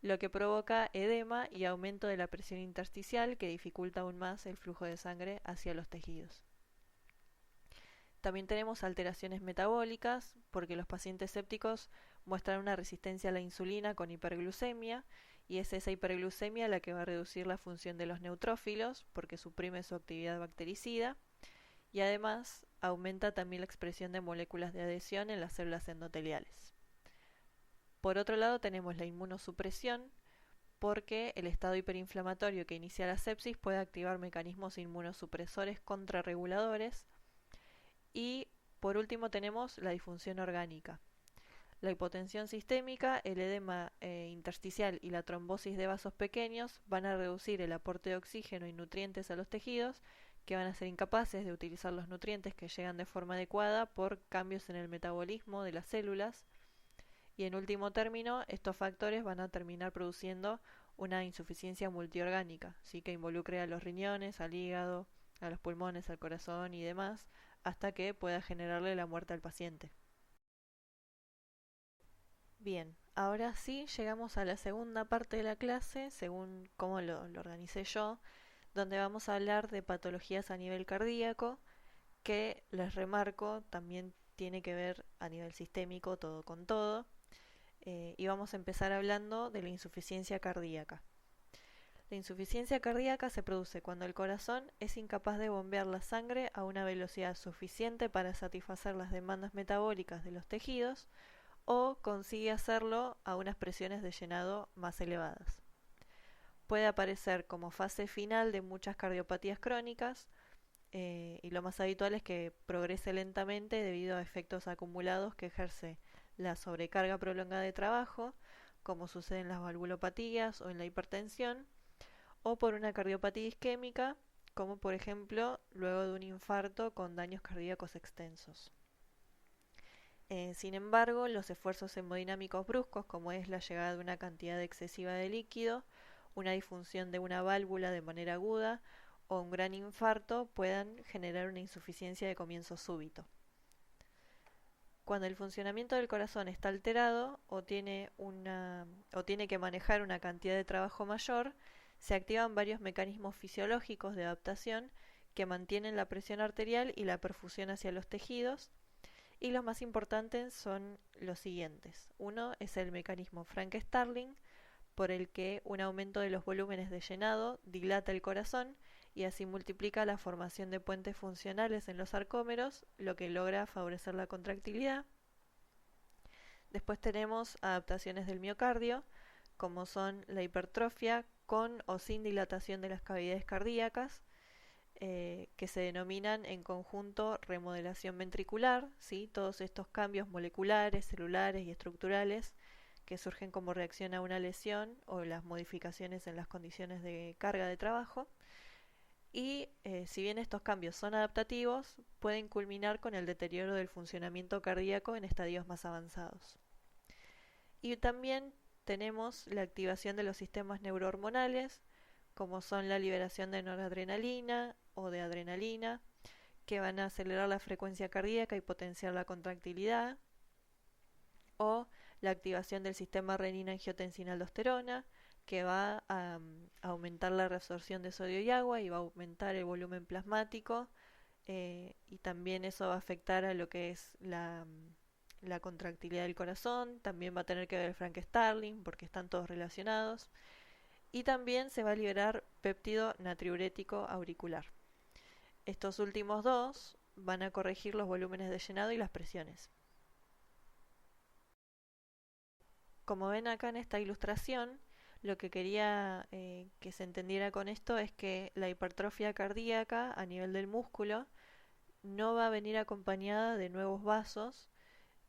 lo que provoca edema y aumento de la presión intersticial que dificulta aún más el flujo de sangre hacia los tejidos. También tenemos alteraciones metabólicas porque los pacientes sépticos muestran una resistencia a la insulina con hiperglucemia y es esa hiperglucemia la que va a reducir la función de los neutrófilos porque suprime su actividad bactericida y además aumenta también la expresión de moléculas de adhesión en las células endoteliales. Por otro lado tenemos la inmunosupresión porque el estado hiperinflamatorio que inicia la sepsis puede activar mecanismos inmunosupresores contrarreguladores. Y por último tenemos la disfunción orgánica. La hipotensión sistémica, el edema intersticial y la trombosis de vasos pequeños van a reducir el aporte de oxígeno y nutrientes a los tejidos, que van a ser incapaces de utilizar los nutrientes que llegan de forma adecuada por cambios en el metabolismo de las células. Y en último término, estos factores van a terminar produciendo una insuficiencia multiorgánica, ¿sí? Que involucre a los riñones, al hígado, a los pulmones, al corazón y demás, hasta que pueda generarle la muerte al paciente. Bien, ahora sí llegamos a la segunda parte de la clase, según cómo lo organicé yo, donde vamos a hablar de patologías a nivel cardíaco, que les remarco también tiene que ver a nivel sistémico todo con todo, y vamos a empezar hablando de la insuficiencia cardíaca. La insuficiencia cardíaca se produce cuando el corazón es incapaz de bombear la sangre a una velocidad suficiente para satisfacer las demandas metabólicas de los tejidos o consigue hacerlo a unas presiones de llenado más elevadas. Puede aparecer como fase final de muchas cardiopatías crónicas y lo más habitual es que progrese lentamente debido a efectos acumulados que ejerce la sobrecarga prolongada de trabajo, como sucede en las valvulopatías o en la hipertensión, o por una cardiopatía isquémica, como por ejemplo luego de un infarto con daños cardíacos extensos. Sin embargo, los esfuerzos hemodinámicos bruscos, como es la llegada de una cantidad excesiva de líquido, una disfunción de una válvula de manera aguda o un gran infarto, puedan generar una insuficiencia de comienzo súbito. Cuando el funcionamiento del corazón está alterado o tiene que manejar una cantidad de trabajo mayor, se activan varios mecanismos fisiológicos de adaptación que mantienen la presión arterial y la perfusión hacia los tejidos, y los más importantes son los siguientes. Uno es el mecanismo Frank-Starling, por el que un aumento de los volúmenes de llenado dilata el corazón y así multiplica la formación de puentes funcionales en los sarcómeros, lo que logra favorecer la contractilidad. Después tenemos adaptaciones del miocardio, como son la hipertrofia con o sin dilatación de las cavidades cardíacas, que se denominan en conjunto remodelación ventricular, ¿sí? Todos estos cambios moleculares, celulares y estructurales que surgen como reacción a una lesión o las modificaciones en las condiciones de carga de trabajo. Y si bien estos cambios son adaptativos, pueden culminar con el deterioro del funcionamiento cardíaco en estadios más avanzados. Y también tenemos la activación de los sistemas neurohormonales, como son la liberación de noradrenalina o de adrenalina, que van a acelerar la frecuencia cardíaca y potenciar la contractilidad, o la activación del sistema renina-angiotensina-aldosterona, que va a aumentar la reabsorción de sodio y agua y va a aumentar el volumen plasmático, y también eso va a afectar a lo que es la contractilidad del corazón. También va a tener que ver el Frank Starling porque están todos relacionados. Y también se va a liberar péptido natriurético auricular. Estos últimos dos van a corregir los volúmenes de llenado y las presiones. Como ven acá en esta ilustración, lo que quería que se entendiera con esto es que la hipertrofia cardíaca a nivel del músculo no va a venir acompañada de nuevos vasos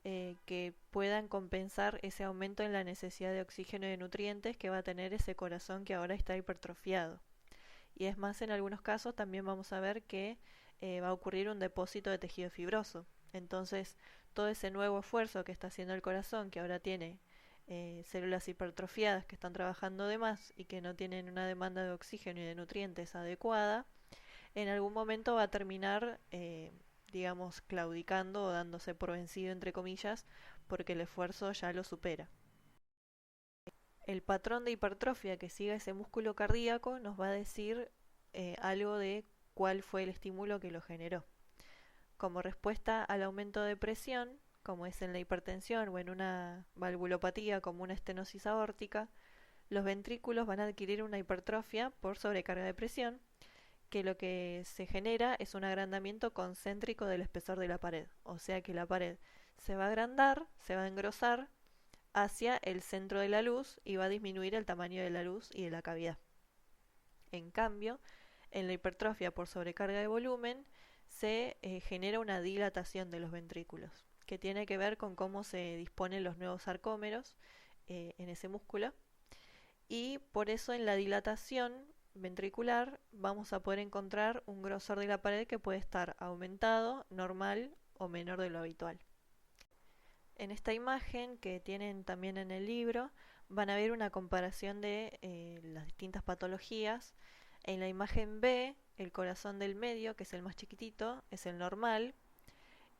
que puedan compensar ese aumento en la necesidad de oxígeno y de nutrientes que va a tener ese corazón que ahora está hipertrofiado. Y es más, en algunos casos también vamos a ver que va a ocurrir un depósito de tejido fibroso. Entonces, todo ese nuevo esfuerzo que está haciendo el corazón, que ahora tiene células hipertrofiadas que están trabajando de más y que no tienen una demanda de oxígeno y de nutrientes adecuada, en algún momento va a terminar, digamos, claudicando o dándose por vencido, entre comillas, porque el esfuerzo ya lo supera. El patrón de hipertrofia que siga ese músculo cardíaco nos va a decir algo de cuál fue el estímulo que lo generó. Como respuesta al aumento de presión, como es en la hipertensión o en una valvulopatía como una estenosis aórtica, los ventrículos van a adquirir una hipertrofia por sobrecarga de presión, que lo que se genera es un agrandamiento concéntrico del espesor de la pared, o sea que la pared se va a agrandar, se va a engrosar hacia el centro de la luz y va a disminuir el tamaño de la luz y de la cavidad. En cambio, en la hipertrofia por sobrecarga de volumen se genera una dilatación de los ventrículos, que tiene que ver con cómo se disponen los nuevos sarcómeros en ese músculo, y por eso en la dilatación ventricular vamos a poder encontrar un grosor de la pared que puede estar aumentado, normal o menor de lo habitual. En esta imagen que tienen también en el libro van a ver una comparación de las distintas patologías. En la imagen B, el corazón del medio, que es el más chiquitito, es el normal,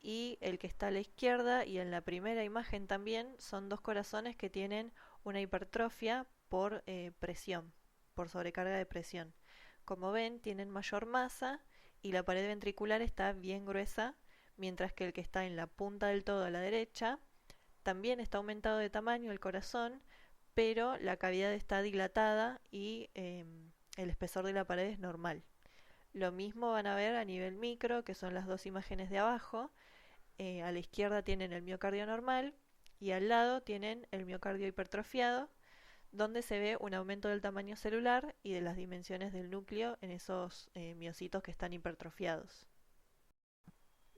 y el que está a la izquierda y en la primera imagen también son dos corazones que tienen una hipertrofia por presión, por sobrecarga de presión. Como ven, tienen mayor masa y la pared ventricular está bien gruesa, mientras que el que está en la punta del todo a la derecha también está aumentado de tamaño el corazón, pero la cavidad está dilatada y el espesor de la pared es normal. Lo mismo van a ver a nivel micro, que son las dos imágenes de abajo. A la izquierda tienen el miocardio normal y al lado tienen el miocardio hipertrofiado, donde se ve un aumento del tamaño celular y de las dimensiones del núcleo en esos miocitos que están hipertrofiados.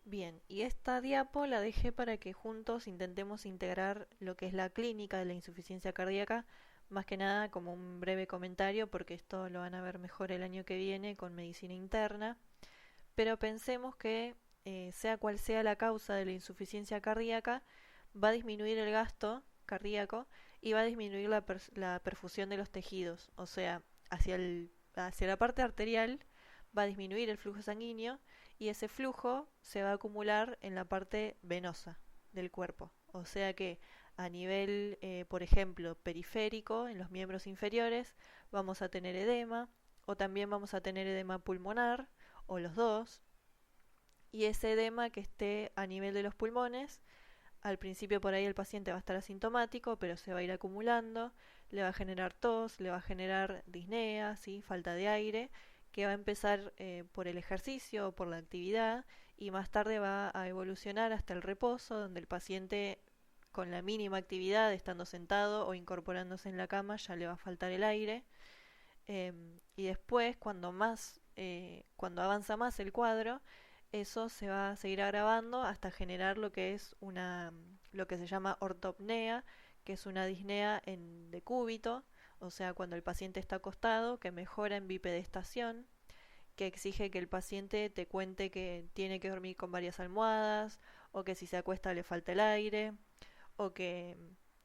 Bien, y esta diapo la dejé para que juntos intentemos integrar lo que es la clínica de la insuficiencia cardíaca, más que nada como un breve comentario, porque esto lo van a ver mejor el año que viene con medicina interna, pero pensemos que sea cual sea la causa de la insuficiencia cardíaca, va a disminuir el gasto cardíaco y va a disminuir la perfusión de los tejidos, o sea, hacia la parte arterial va a disminuir el flujo sanguíneo y ese flujo se va a acumular en la parte venosa del cuerpo, o sea que a nivel, por ejemplo, periférico, en los miembros inferiores, vamos a tener edema, o también vamos a tener edema pulmonar, o los dos, y ese edema que esté a nivel de los pulmones, al principio por ahí el paciente va a estar asintomático, pero se va a ir acumulando, le va a generar tos, le va a generar disnea, ¿sí? Falta de aire, que va a empezar por el ejercicio o por la actividad, y más tarde va a evolucionar hasta el reposo, donde el paciente con la mínima actividad, estando sentado o incorporándose en la cama, ya le va a faltar el aire. Y después, cuando avanza más el cuadro, eso se va a seguir agravando hasta generar lo que es lo que se llama ortopnea, que es una disnea en decúbito, o sea, cuando el paciente está acostado, que mejora en bipedestación, que exige que el paciente te cuente que tiene que dormir con varias almohadas, o que si se acuesta le falta el aire, o que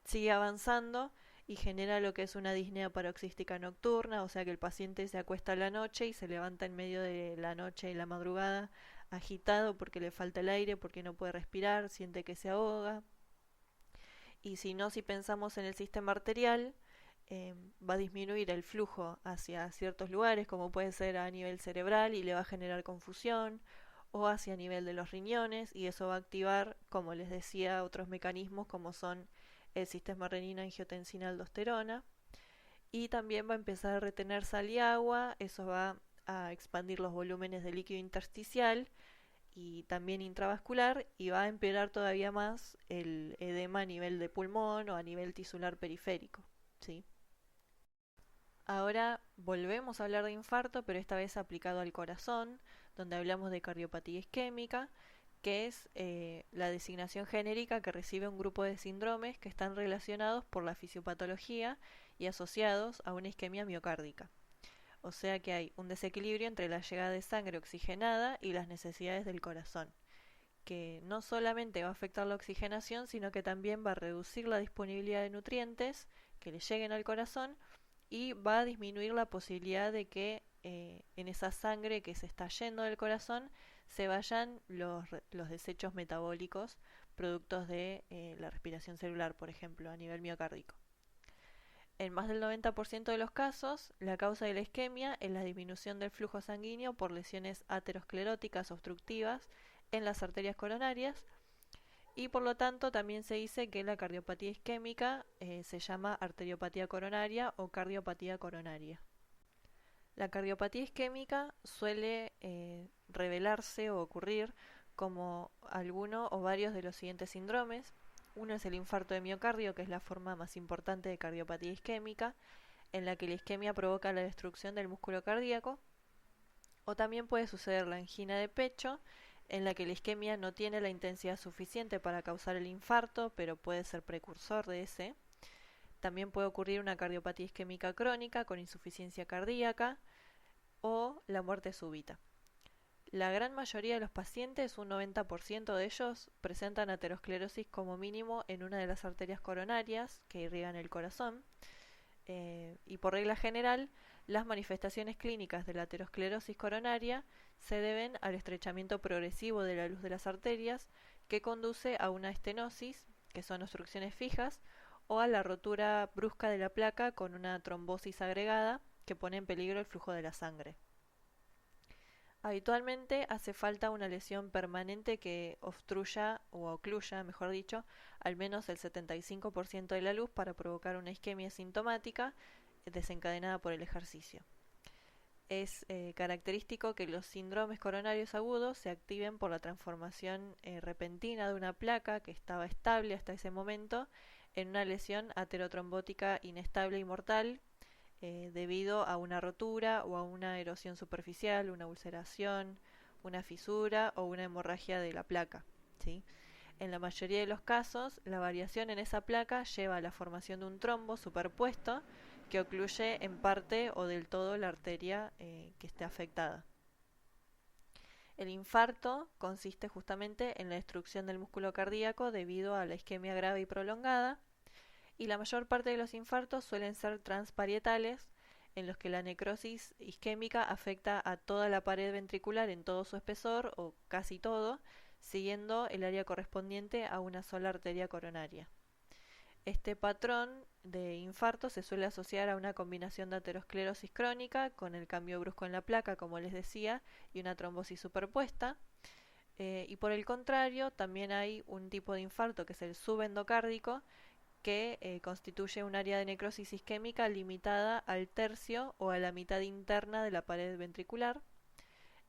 sigue avanzando y genera lo que es una disnea paroxística nocturna, o sea que el paciente se acuesta a la noche y se levanta en medio de la noche y la madrugada agitado porque le falta el aire, porque no puede respirar, siente que se ahoga. Y si no, si pensamos en el sistema arterial, va a disminuir el flujo hacia ciertos lugares, como puede ser a nivel cerebral y le va a generar confusión, o hacia nivel de los riñones, y eso va a activar, como les decía, otros mecanismos como son el sistema renina-angiotensina-aldosterona, y también va a empezar a retener sal y agua, eso va a expandir los volúmenes de líquido intersticial y también intravascular, y va a empeorar todavía más el edema a nivel de pulmón o a nivel tisular periférico, ¿sí? Ahora volvemos a hablar de infarto, pero esta vez aplicado al corazón, donde hablamos de cardiopatía isquémica, que es la designación genérica que recibe un grupo de síndromes que están relacionados por la fisiopatología y asociados a una isquemia miocárdica. O sea que hay un desequilibrio entre la llegada de sangre oxigenada y las necesidades del corazón, que no solamente va a afectar la oxigenación, sino que también va a reducir la disponibilidad de nutrientes que le lleguen al corazón y va a disminuir la posibilidad de que en esa sangre que se está yendo del corazón se vayan los desechos metabólicos productos de la respiración celular, por ejemplo, a nivel miocárdico. En más del 90% de los casos, la causa de la isquemia es la disminución del flujo sanguíneo por lesiones ateroscleróticas obstructivas en las arterias coronarias, y por lo tanto también se dice que la cardiopatía isquémica se llama arteriopatía coronaria o cardiopatía coronaria. La cardiopatía isquémica suele revelarse o ocurrir como alguno o varios de los siguientes síndromes. Uno es el infarto de miocardio, que es la forma más importante de cardiopatía isquémica, en la que la isquemia provoca la destrucción del músculo cardíaco. O también puede suceder la angina de pecho, en la que la isquemia no tiene la intensidad suficiente para causar el infarto, pero puede ser precursor de ese. También puede ocurrir una cardiopatía isquémica crónica con insuficiencia cardíaca o la muerte súbita. La gran mayoría de los pacientes, un 90% de ellos, presentan aterosclerosis como mínimo en una de las arterias coronarias que irrigan el corazón. Y por regla general, las manifestaciones clínicas de la aterosclerosis coronaria se deben al estrechamiento progresivo de la luz de las arterias, que conduce a una estenosis, que son obstrucciones fijas, o a la rotura brusca de la placa con una trombosis agregada que pone en peligro el flujo de la sangre. Habitualmente hace falta una lesión permanente que obstruya o ocluya, mejor dicho, al menos el 75% de la luz para provocar una isquemia sintomática desencadenada por el ejercicio. Es característico que los síndromes coronarios agudos se activen por la transformación repentina de una placa que estaba estable hasta ese momento en una lesión aterotrombótica inestable y mortal, debido a una rotura o a una erosión superficial, una ulceración, una fisura o una hemorragia de la placa, ¿sí? En la mayoría de los casos, la variación en esa placa lleva a la formación de un trombo superpuesto que ocluye en parte o del todo la arteria que esté afectada. El infarto consiste justamente en la destrucción del músculo cardíaco debido a la isquemia grave y prolongada, y la mayor parte de los infartos suelen ser transparietales, en los que la necrosis isquémica afecta a toda la pared ventricular en todo su espesor o casi todo, siguiendo el área correspondiente a una sola arteria coronaria. Este patrón de infarto se suele asociar a una combinación de aterosclerosis crónica con el cambio brusco en la placa, como les decía, y una trombosis superpuesta. Y por el contrario, también hay un tipo de infarto que es el subendocárdico, que constituye un área de necrosis isquémica limitada al tercio o a la mitad interna de la pared ventricular.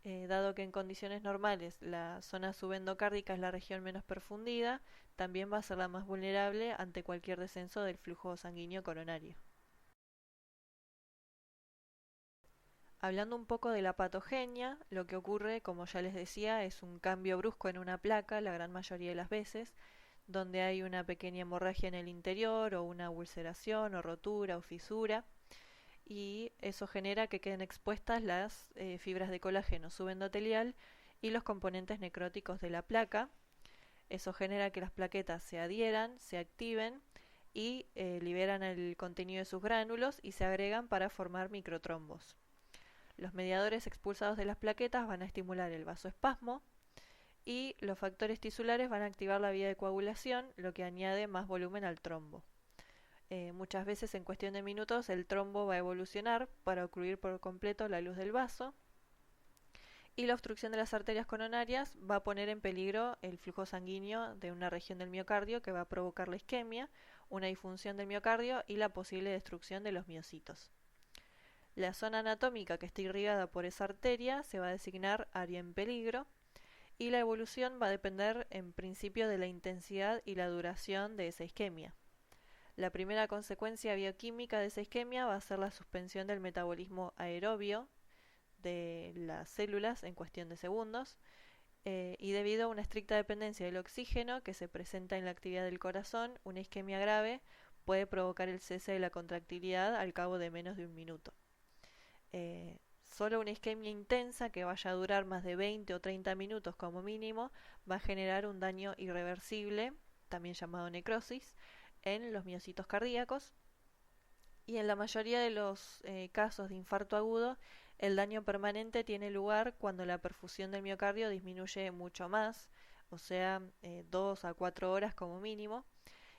Dado que en condiciones normales la zona subendocárdica es la región menos perfundida, también va a ser la más vulnerable ante cualquier descenso del flujo sanguíneo coronario. Hablando un poco de la patogenia, lo que ocurre, como ya les decía, es un cambio brusco en una placa, la gran mayoría de las veces, donde hay una pequeña hemorragia en el interior o una ulceración o rotura o fisura, y eso genera que queden expuestas las fibras de colágeno subendotelial y los componentes necróticos de la placa. Eso genera que las plaquetas se adhieran, se activen y liberan el contenido de sus gránulos y se agregan para formar microtrombos. Los mediadores expulsados de las plaquetas van a estimular el vasoespasmo y los factores tisulares van a activar la vía de coagulación, lo que añade más volumen al trombo. Muchas veces en cuestión de minutos el trombo va a evolucionar para ocluir por completo la luz del vaso y la obstrucción de las arterias coronarias va a poner en peligro el flujo sanguíneo de una región del miocardio que va a provocar la isquemia, una disfunción del miocardio y la posible destrucción de los miocitos. La zona anatómica que está irrigada por esa arteria se va a designar área en peligro y la evolución va a depender en principio de la intensidad y la duración de esa isquemia. La primera consecuencia bioquímica de esa isquemia va a ser la suspensión del metabolismo aerobio de las células en cuestión de segundos y debido a una estricta dependencia del oxígeno que se presenta en la actividad del corazón, una isquemia grave puede provocar el cese de la contractilidad al cabo de menos de un minuto. Solo una isquemia intensa que vaya a durar más de 20 o 30 minutos como mínimo va a generar un daño irreversible, también llamado necrosis, en los miocitos cardíacos y en la mayoría de los casos de infarto agudo el daño permanente tiene lugar cuando la perfusión del miocardio disminuye mucho más, o sea, 2 a 4 horas como mínimo,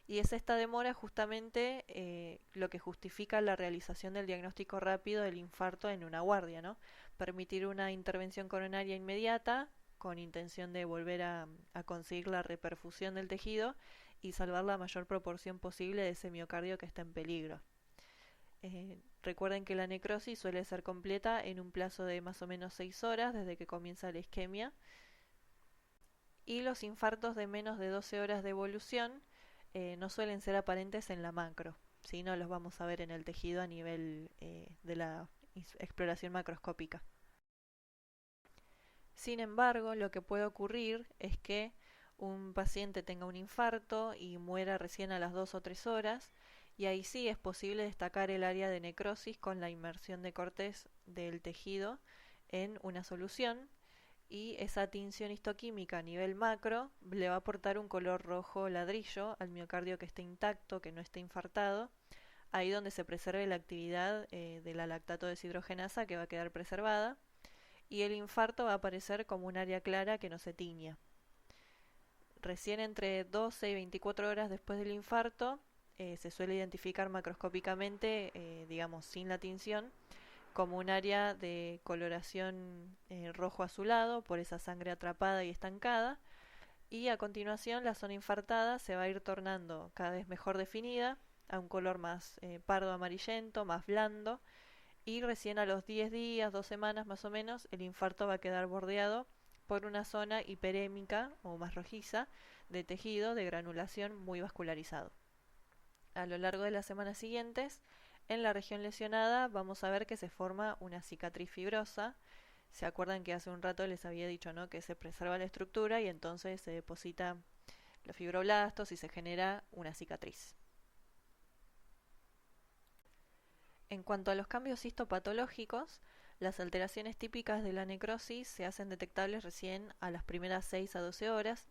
y es esta demora justamente lo que justifica la realización del diagnóstico rápido del infarto en una guardia, ¿no? Permitir una intervención coronaria inmediata con intención de volver a conseguir la reperfusión del tejido y salvar la mayor proporción posible de ese miocardio que está en peligro. Recuerden que la necrosis suele ser completa en un plazo de más o menos 6 horas desde que comienza la isquemia y los infartos de menos de 12 horas de evolución no suelen ser aparentes en la macro, sino los vamos a ver en el tejido a nivel de la exploración macroscópica. Sin embargo, lo que puede ocurrir es que un paciente tenga un infarto y muera recién a las 2 o 3 horas, y ahí sí es posible destacar el área de necrosis con la inmersión de cortes del tejido en una solución, y esa tinción histoquímica a nivel macro le va a aportar un color rojo ladrillo al miocardio que esté intacto, que no esté infartado, ahí donde se preserve la actividad de la lactato deshidrogenasa que va a quedar preservada, y el infarto va a aparecer como un área clara que no se tiña. Recién entre 12 y 24 horas después del infarto se suele identificar macroscópicamente, digamos sin la tinción, como un área de coloración rojo azulado por esa sangre atrapada y estancada, y a continuación la zona infartada se va a ir tornando cada vez mejor definida a un color más pardo amarillento, más blando, y recién a los 10 días, 2 semanas más o menos, el infarto va a quedar bordeado por una zona hiperémica o más rojiza de tejido de granulación muy vascularizado. A lo largo de las semanas siguientes, en la región lesionada vamos a ver que se forma una cicatriz fibrosa. ¿Se acuerdan que hace un rato les había dicho, ¿no?, que se preserva la estructura y entonces se deposita los fibroblastos y se genera una cicatriz? En cuanto a los cambios histopatológicos, las alteraciones típicas de la necrosis se hacen detectables recién a las primeras 6 a 12 horas,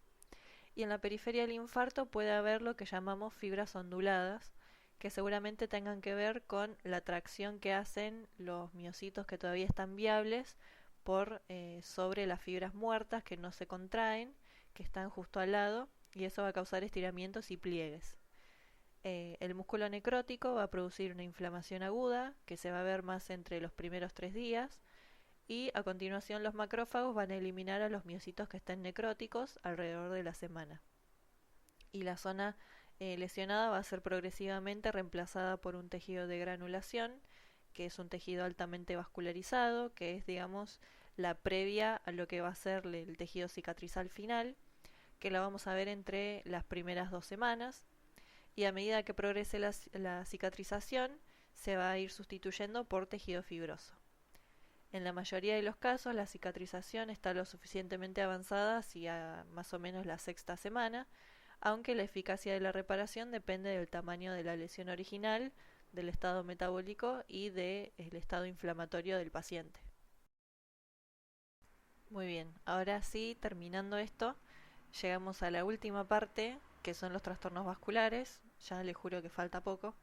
y en la periferia del infarto puede haber lo que llamamos fibras onduladas, que seguramente tengan que ver con la tracción que hacen los miocitos que todavía están viables por sobre las fibras muertas que no se contraen, que están justo al lado, y eso va a causar estiramientos y pliegues. El músculo necrótico va a producir una inflamación aguda que se va a ver más entre los primeros 3 días, y a continuación los macrófagos van a eliminar a los miocitos que estén necróticos alrededor de la semana. Y la zona lesionada va a ser progresivamente reemplazada por un tejido de granulación, que es un tejido altamente vascularizado, que es, digamos, la previa a lo que va a ser el tejido cicatrizal final, que la vamos a ver entre las primeras 2 semanas, y a medida que progrese la cicatrización se va a ir sustituyendo por tejido fibroso. En la mayoría de los casos la cicatrización está lo suficientemente avanzada hacia más o menos la 6ª semana, aunque la eficacia de la reparación depende del tamaño de la lesión original, del estado metabólico y del estado inflamatorio del paciente. Muy bien, ahora sí, terminando esto, llegamos a la última parte, que son los trastornos vasculares. Ya les juro que falta poco.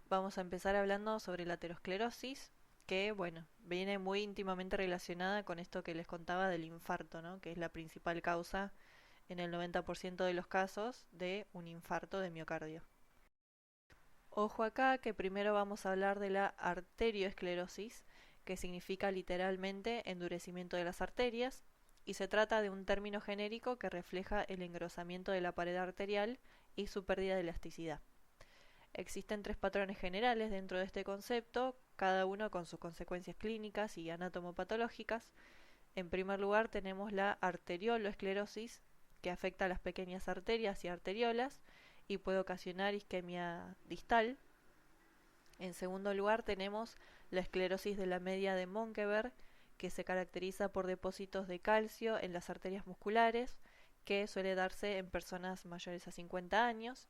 Vamos a empezar hablando sobre la aterosclerosis, que bueno, viene muy íntimamente relacionada con esto que les contaba del infarto, ¿no? Que es la principal causa en el 90% de los casos de un infarto de miocardio. Ojo acá que primero vamos a hablar de la arterioesclerosis, que significa literalmente endurecimiento de las arterias, y se trata de un término genérico que refleja el engrosamiento de la pared arterial y su pérdida de elasticidad. Existen 3 patrones generales dentro de este concepto, cada uno con sus consecuencias clínicas y anatomopatológicas. En primer lugar tenemos la arterioloesclerosis, que afecta a las pequeñas arterias y arteriolas y puede ocasionar isquemia distal. En segundo lugar tenemos la esclerosis de la media de Monkeberg, que se caracteriza por depósitos de calcio en las arterias musculares, que suele darse en personas mayores a 50 años.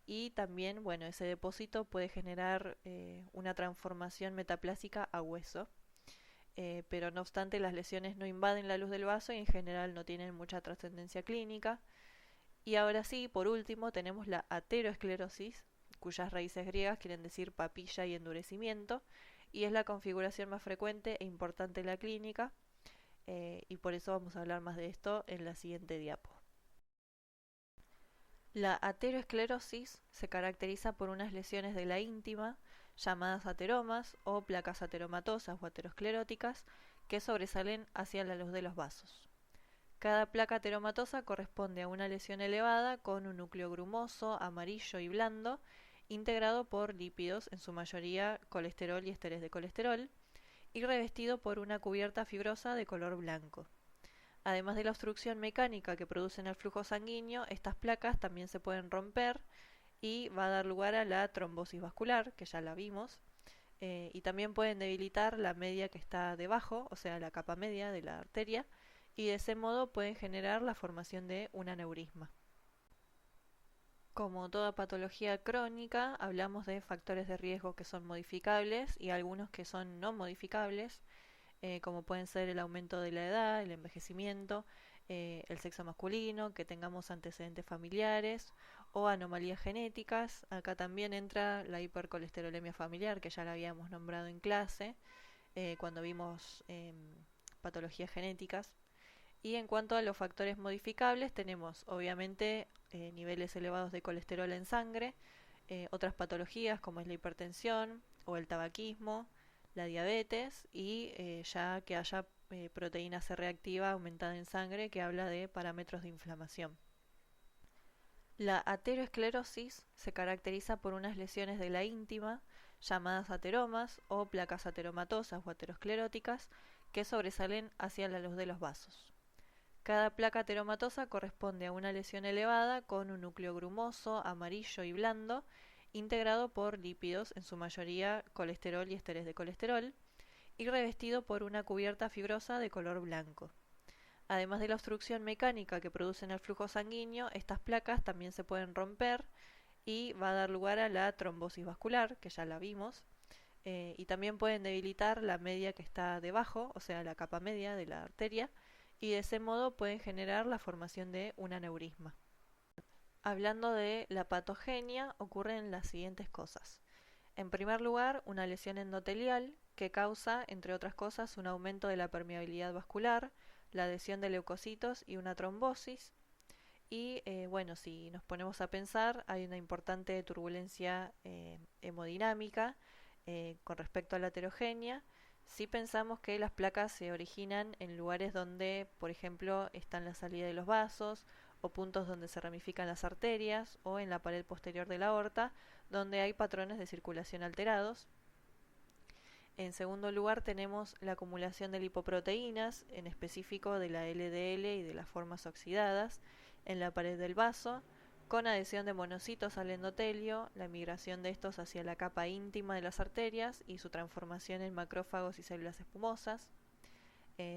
Y también, bueno, ese depósito puede generar una transformación metaplásica a hueso. Pero no obstante las lesiones no invaden la luz del vaso y en general no tienen mucha trascendencia clínica. Y ahora sí, por último, tenemos la ateroesclerosis, cuyas raíces griegas quieren decir papilla y endurecimiento, y es la configuración más frecuente e importante en la clínica, y por eso vamos a hablar más de esto en la siguiente diapo. La ateroesclerosis se caracteriza por unas lesiones de la íntima, llamadas ateromas o placas ateromatosas o ateroscleróticas, que sobresalen hacia la luz de los vasos. Cada placa ateromatosa corresponde a una lesión elevada con un núcleo grumoso, amarillo y blando, integrado por lípidos, en su mayoría colesterol y esteres de colesterol, y revestido por una cubierta fibrosa de color blanco. Además de la obstrucción mecánica que producen el flujo sanguíneo, estas placas también se pueden romper y va a dar lugar a la trombosis vascular, que ya la vimos, y también pueden debilitar la media que está debajo, o sea, la capa media de la arteria, y de ese modo pueden generar la formación de un aneurisma. Como toda patología crónica, hablamos de factores de riesgo que son modificables y algunos que son no modificables, como pueden ser el aumento de la edad, el envejecimiento, el sexo masculino, que tengamos antecedentes familiares o anomalías genéticas. Acá también entra la hipercolesterolemia familiar, que ya la habíamos nombrado en clase, cuando vimos patologías genéticas. Y en cuanto a los factores modificables, tenemos obviamente niveles elevados de colesterol en sangre, otras patologías como es la hipertensión o el tabaquismo, la diabetes y ya que haya proteína C reactiva aumentada en sangre, que habla de parámetros de inflamación. La ateroesclerosis se caracteriza por unas lesiones de la íntima, llamadas ateromas o placas ateromatosas o ateroscleróticas, que sobresalen hacia la luz de los vasos. Cada placa ateromatosa corresponde a una lesión elevada con un núcleo grumoso, amarillo y blando, integrado por lípidos, en su mayoría colesterol y esteres de colesterol, y revestido por una cubierta fibrosa de color blanco. Además de la obstrucción mecánica que producen el flujo sanguíneo, estas placas también se pueden romper y va a dar lugar a la trombosis vascular, que ya la vimos, y también pueden debilitar la media que está debajo, o sea, la capa media de la arteria, y de ese modo pueden generar la formación de un aneurisma. Hablando de la patogenia, ocurren las siguientes cosas. En primer lugar, una lesión endotelial que causa, entre otras cosas, un aumento de la permeabilidad vascular, la adhesión de leucocitos y una trombosis. Y bueno, si nos ponemos a pensar, hay una importante turbulencia hemodinámica con respecto a la heterogénea. Si pensamos que las placas se originan en lugares donde, por ejemplo, están la salida de los vasos, o puntos donde se ramifican las arterias, o en la pared posterior de la aorta, donde hay patrones de circulación alterados. En segundo lugar tenemos la acumulación de lipoproteínas, en específico de la LDL y de las formas oxidadas, en la pared del vaso, con adhesión de monocitos al endotelio, la migración de estos hacia la capa íntima de las arterias y su transformación en macrófagos y células espumosas,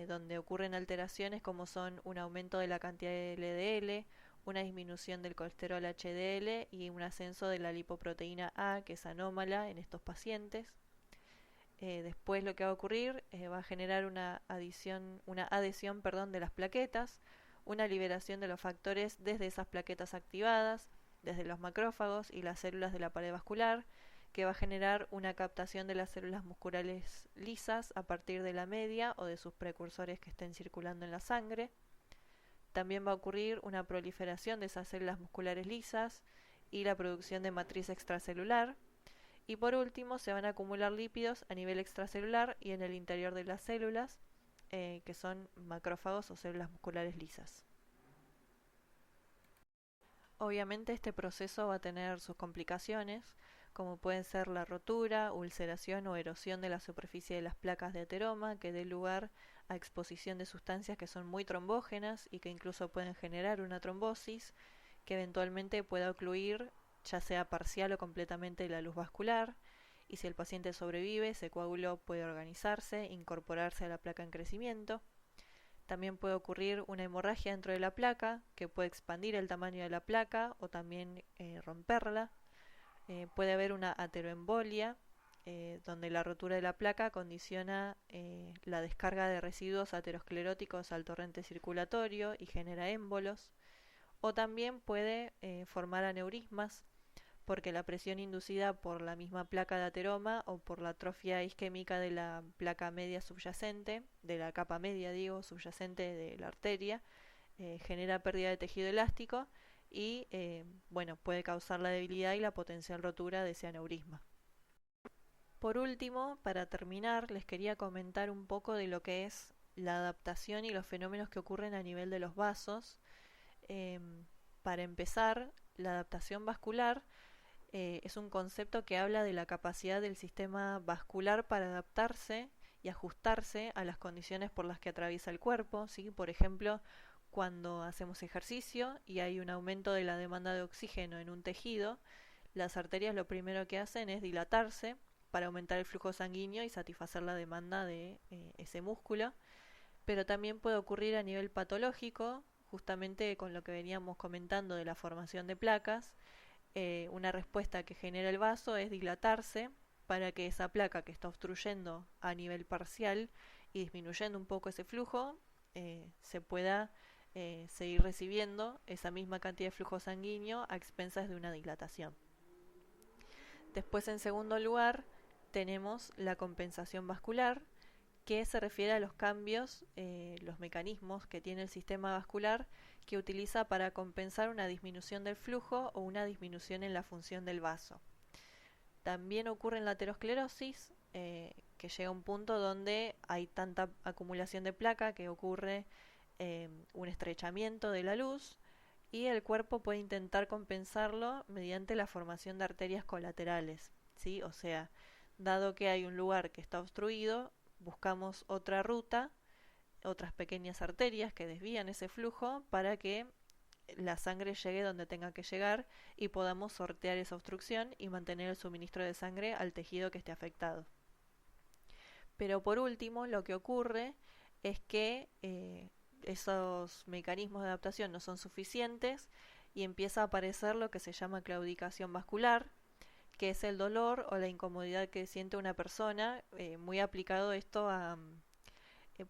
donde ocurren alteraciones como son un aumento de la cantidad de LDL, una disminución del colesterol HDL y un ascenso de la lipoproteína A, que es anómala en estos pacientes. Después lo que va a ocurrir va a generar una adhesión de las plaquetas, una liberación de los factores desde esas plaquetas activadas, desde los macrófagos y las células de la pared vascular, que va a generar una captación de las células musculares lisas a partir de la media o de sus precursores que estén circulando en la sangre. También va a ocurrir una proliferación de esas células musculares lisas y la producción de matriz extracelular. Y por último, se van a acumular lípidos a nivel extracelular y en el interior de las células, que son macrófagos o células musculares lisas. Obviamente este proceso va a tener sus complicaciones, como pueden ser la rotura, ulceración o erosión de la superficie de las placas de ateroma, que dé lugar a exposición de sustancias que son muy trombógenas y que incluso pueden generar una trombosis, que eventualmente pueda ocluir ya sea parcial o completamente la luz vascular, y si el paciente sobrevive, ese coágulo puede organizarse, incorporarse a la placa en crecimiento. También puede ocurrir una hemorragia dentro de la placa, que puede expandir el tamaño de la placa o también romperla. Puede haber una ateroembolia, donde la rotura de la placa condiciona la descarga de residuos ateroscleróticos al torrente circulatorio y genera émbolos. O también puede formar aneurismas, porque la presión inducida por la misma placa de ateroma o por la atrofia isquémica de la placa media subyacente, de la capa media subyacente de la arteria, genera pérdida de tejido elástico y puede causar la debilidad y la potencial rotura de ese aneurisma. Por último, para terminar, les quería comentar un poco de lo que es la adaptación y los fenómenos que ocurren a nivel de los vasos. Para empezar, la adaptación vascular es un concepto que habla de la capacidad del sistema vascular para adaptarse y ajustarse a las condiciones por las que atraviesa el cuerpo, ¿sí? Por ejemplo, cuando hacemos ejercicio y hay un aumento de la demanda de oxígeno en un tejido, las arterias lo primero que hacen es dilatarse para aumentar el flujo sanguíneo y satisfacer la demanda de ese músculo. Pero también puede ocurrir a nivel patológico, justamente con lo que veníamos comentando de la formación de placas. Una respuesta que genera el vaso es dilatarse para que esa placa que está obstruyendo a nivel parcial y disminuyendo un poco ese flujo, se pueda seguir recibiendo esa misma cantidad de flujo sanguíneo a expensas de una dilatación. Después, en segundo lugar, tenemos la compensación vascular, que se refiere a los cambios, los mecanismos que tiene el sistema vascular que utiliza para compensar una disminución del flujo o una disminución en la función del vaso. También ocurre en la aterosclerosis, que llega a un punto donde hay tanta acumulación de placa que ocurre un estrechamiento de la luz y el cuerpo puede intentar compensarlo mediante la formación de arterias colaterales, ¿sí? O sea, dado que hay un lugar que está obstruido, buscamos otra ruta, otras pequeñas arterias que desvían ese flujo para que la sangre llegue donde tenga que llegar y podamos sortear esa obstrucción y mantener el suministro de sangre al tejido que esté afectado. Pero por último, lo que ocurre es que esos mecanismos de adaptación no son suficientes y empieza a aparecer lo que se llama claudicación vascular, que es el dolor o la incomodidad que siente una persona, muy aplicado esto a,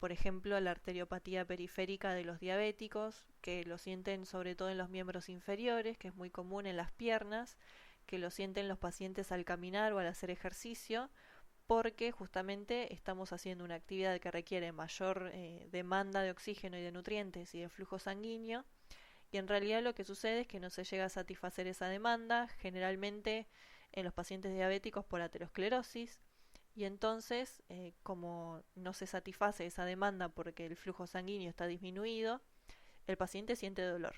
por ejemplo, a la arteriopatía periférica de los diabéticos, que lo sienten sobre todo en los miembros inferiores, que es muy común en las piernas, que lo sienten los pacientes al caminar o al hacer ejercicio, porque justamente estamos haciendo una actividad que requiere mayor demanda de oxígeno y de nutrientes y de flujo sanguíneo, y en realidad lo que sucede es que no se llega a satisfacer esa demanda, generalmente en los pacientes diabéticos por aterosclerosis, y entonces, como no se satisface esa demanda porque el flujo sanguíneo está disminuido, el paciente siente dolor.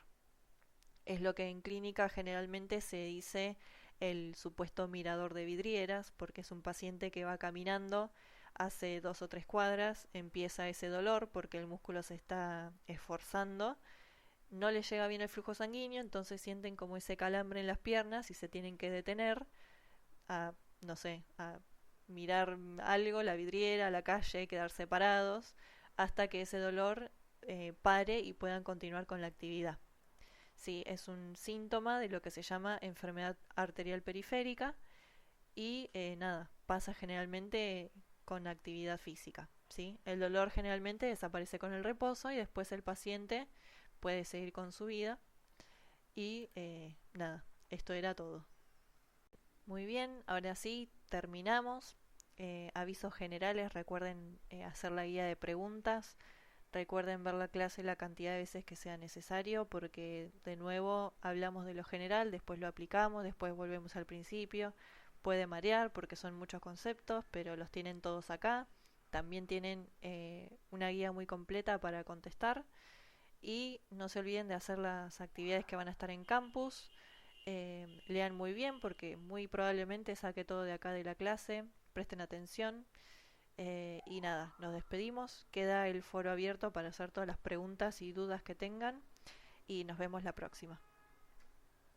Es lo que en clínica generalmente se dice el supuesto mirador de vidrieras, porque es un paciente que va caminando hace 2 o 3 cuadras empieza ese dolor porque el músculo se está esforzando, no les llega bien el flujo sanguíneo, entonces sienten como ese calambre en las piernas y se tienen que detener a, no sé, a mirar algo, la vidriera, la calle, quedar separados, hasta que ese dolor pare y puedan continuar con la actividad. Sí, es un síntoma de lo que se llama enfermedad arterial periférica y nada, pasa generalmente con actividad física. ¿Sí? El dolor generalmente desaparece con el reposo y después el paciente puede seguir con su vida y nada, esto era todo. Muy bien, ahora sí, terminamos. Avisos generales, recuerden hacer la guía de preguntas, recuerden ver la clase la cantidad de veces que sea necesario, porque de nuevo hablamos de lo general, después lo aplicamos, después volvemos al principio. Puede marear porque son muchos conceptos, pero los tienen todos acá. También tienen una guía muy completa para contestar. Y no se olviden de hacer las actividades que van a estar en campus. Lean muy bien porque muy probablemente saque todo de acá de la clase. Presten atención. Y nada, nos despedimos. Queda el foro abierto para hacer todas las preguntas y dudas que tengan. Y nos vemos la próxima.